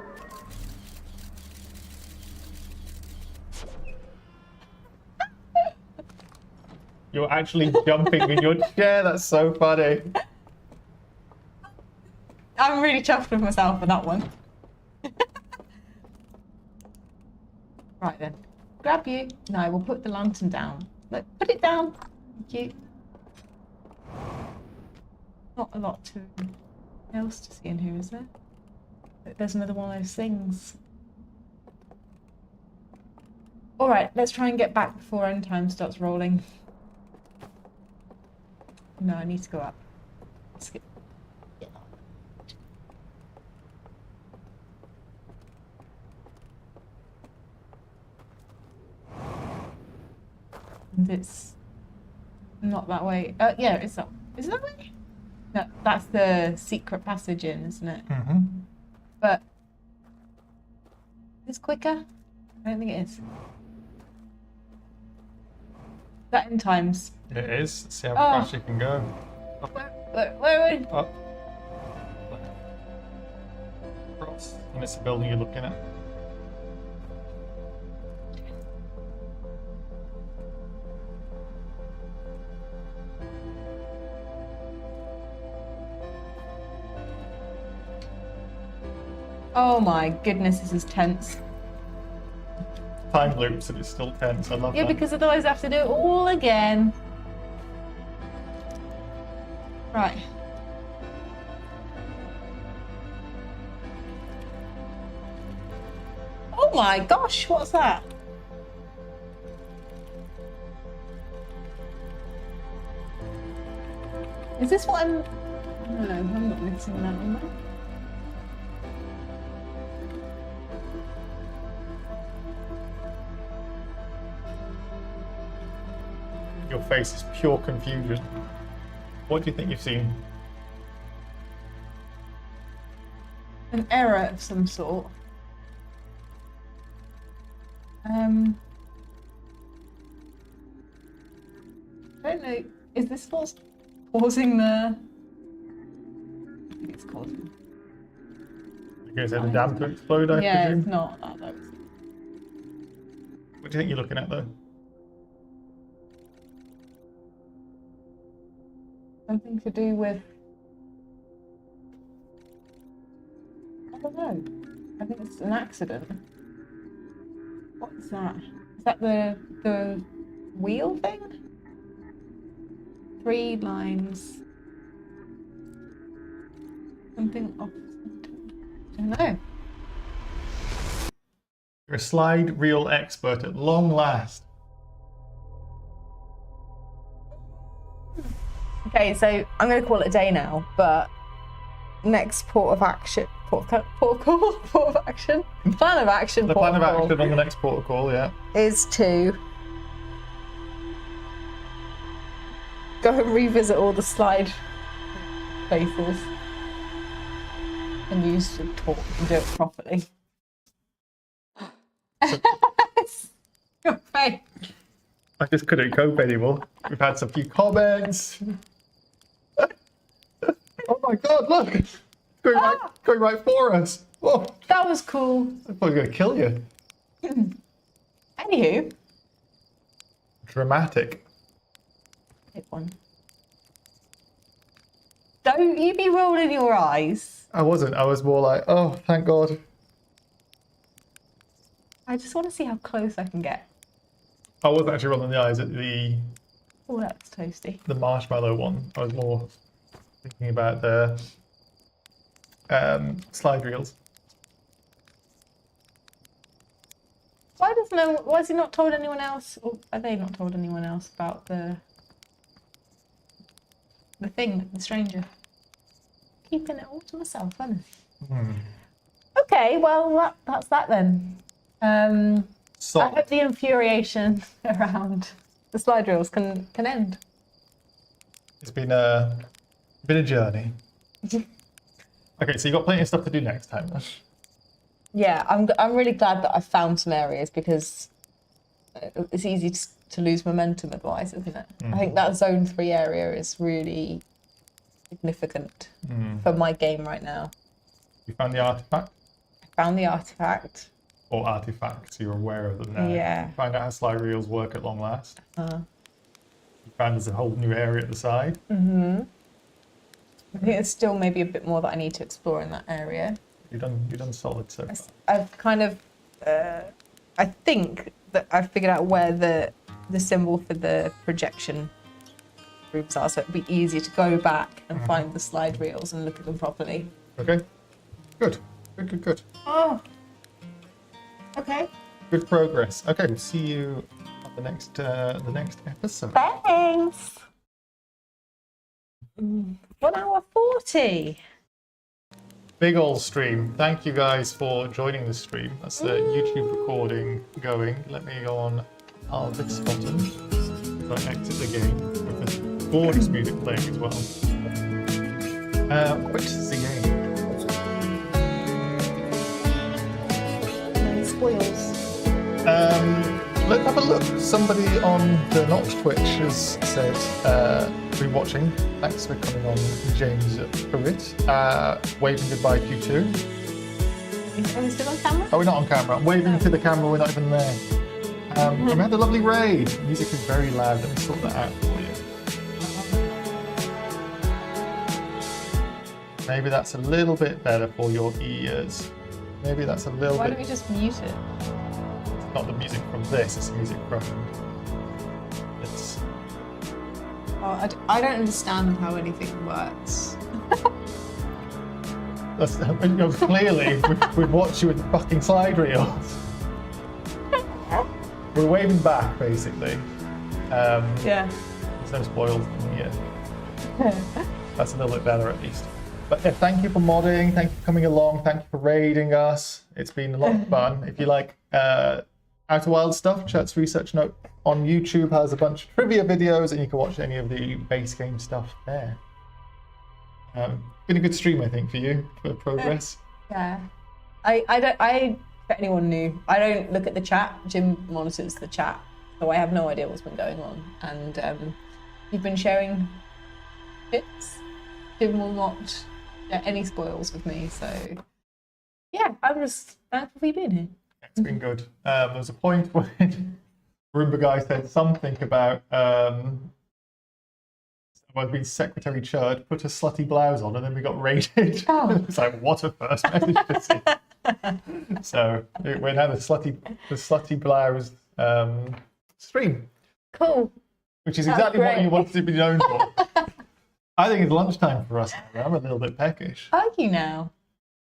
You're actually jumping in your chair. That's so funny. I'm really chuffed with myself for that one. Right then. Grab you. No, we'll put the lantern down. Look, put it down. Thank you. Not a lot else to see in here, is there? There's another one of those things. Alright, let's try and get back before end time starts rolling. No, I need to go up. Let's get... And it's not that way. Yeah, it's up. Is it that way? No, that's the secret passage in, isn't it? Mm-hmm. But it's quicker? I don't think it is. That in times. It is. Let's see how fast you can go. Where? Up. Across. And it's the building you're looking at. Oh my goodness, this is tense. Time loops and it's still tense. I love Yeah, that. because otherwise I have to do it all again. Right. Oh my gosh, what's that? Is this what I'm... No, I'm not mixing that one. Your face is pure confusion. What do you think you've seen? An error of some sort. I don't know. Is this what's causing the... I think it's causing... Okay, so the dam to explode, I Yeah, presume? it's not that though. What do you think you're looking at, though? Something to do with... I don't know. I think it's an accident. What's that? Is that the wheel thing? 3 lines. Something off. I don't know. You're a slide reel expert at long last. Okay, so I'm going to call it a day now, but next port of action, plan of action The plan of action on the next protocol, yeah. is to go and revisit all the slide places and use to talk and do it properly. Your face. I just couldn't cope anymore. We've had some few comments. Oh my god, look! It's going right for us. Whoa, That was cool. I thought I was going to kill you. Anywho, Dramatic. pick one. Don't you be rolling your eyes. I wasn't. I was more like, oh, thank God. I just want to see how close I can get. I wasn't actually rolling the eyes at the Oh, that's toasty. marshmallow one. I was more thinking about the slide reels. Why has he not told anyone else? Or are they not told anyone else about the thing, the stranger? Keeping it all to myself, isn't it? Okay, well that's that then. I hope the infuriation around the slide reels can end. It's been a journey. Okay, so you got plenty of stuff to do next time. Yeah, I'm really glad that I found some areas because it's easy to lose momentum otherwise, isn't it? I think that zone 3 area is really significant for my game right now. You found the artifact? Found the artifact. Or artifacts, you're aware of them now. Yeah. Find out how slide reels work at long last. Uh, You found there's a whole new area at the side. I think there's still maybe a bit more that I need to explore in that area. You've done solid so far. I've kind of, I think that I've figured out where the symbol for the projection rooms are, so it'd be easier to go back and find the slide reels and look at them properly. Okay. Good. Good. Oh. Okay. Good progress. Okay, we'll see you on the next episode. Thanks. 1 hour 40. Big old stream. Thank you guys for joining the stream. That's the YouTube recording going. Let me go on this button so I exit the game with the gorgeous music playing as well. Quit the game. No spoils. Let's have a look. Somebody on the not Twitch has said, been watching. Thanks for coming on, James Pruitt. Waving goodbye to you too. Are we still on camera? Oh, we're not on camera. I'm waving to the camera, we're not even there. And we had a lovely raid. Music is very loud. Let me sort that out for you. Maybe that's a little bit better for your ears. Maybe that's a little Why bit... don't we just mute it? It's not the music from this, it's the music from... It's... Oh, I don't understand how anything works. That's, you know, clearly, we've watched you with the fucking slide reels. We're waving back, basically. Yeah. There's no spoils in here. That's a little bit better, at least. But yeah, thank you for modding. Thank you for coming along. Thank you for raiding us. It's been a lot of fun. If you like Outer Wild stuff, Chat's Research Note on YouTube has a bunch of trivia videos, and you can watch any of the base game stuff there. Been a good stream, I think, for you, for progress. Yeah. For anyone new, I don't look at the chat. Jim monitors the chat, so I have no idea what's been going on. And you've been sharing bits. Jim will not share any spoils with me, so yeah, I'm just thankful for you being here. It's been good. There was a point when Roomba Guy said something about well, being Secretary Churd put a slutty blouse on, and then we got raided. Oh. It's like, what a first message to see. So we're now the slutty blouse stream. Cool. Which is That's exactly what great. you wanted to be known for. I think it's lunchtime for us now. I'm a little bit peckish. Are you now?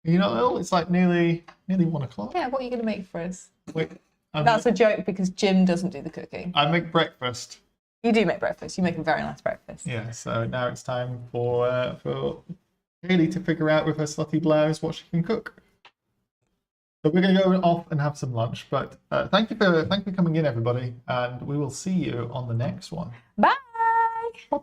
You know, it's like nearly 1 o'clock. Yeah, what are you going to make for us? Wait, That's a joke because Jim doesn't do the cooking. I make breakfast. You do make breakfast. You make a very nice breakfast. Yeah, so now it's time for Kayleigh to figure out with her slutty blouse what she can cook. So we're going to go off and have some lunch, but thank you for coming in, everybody, and we will see you on the next one. Bye. Bye-bye.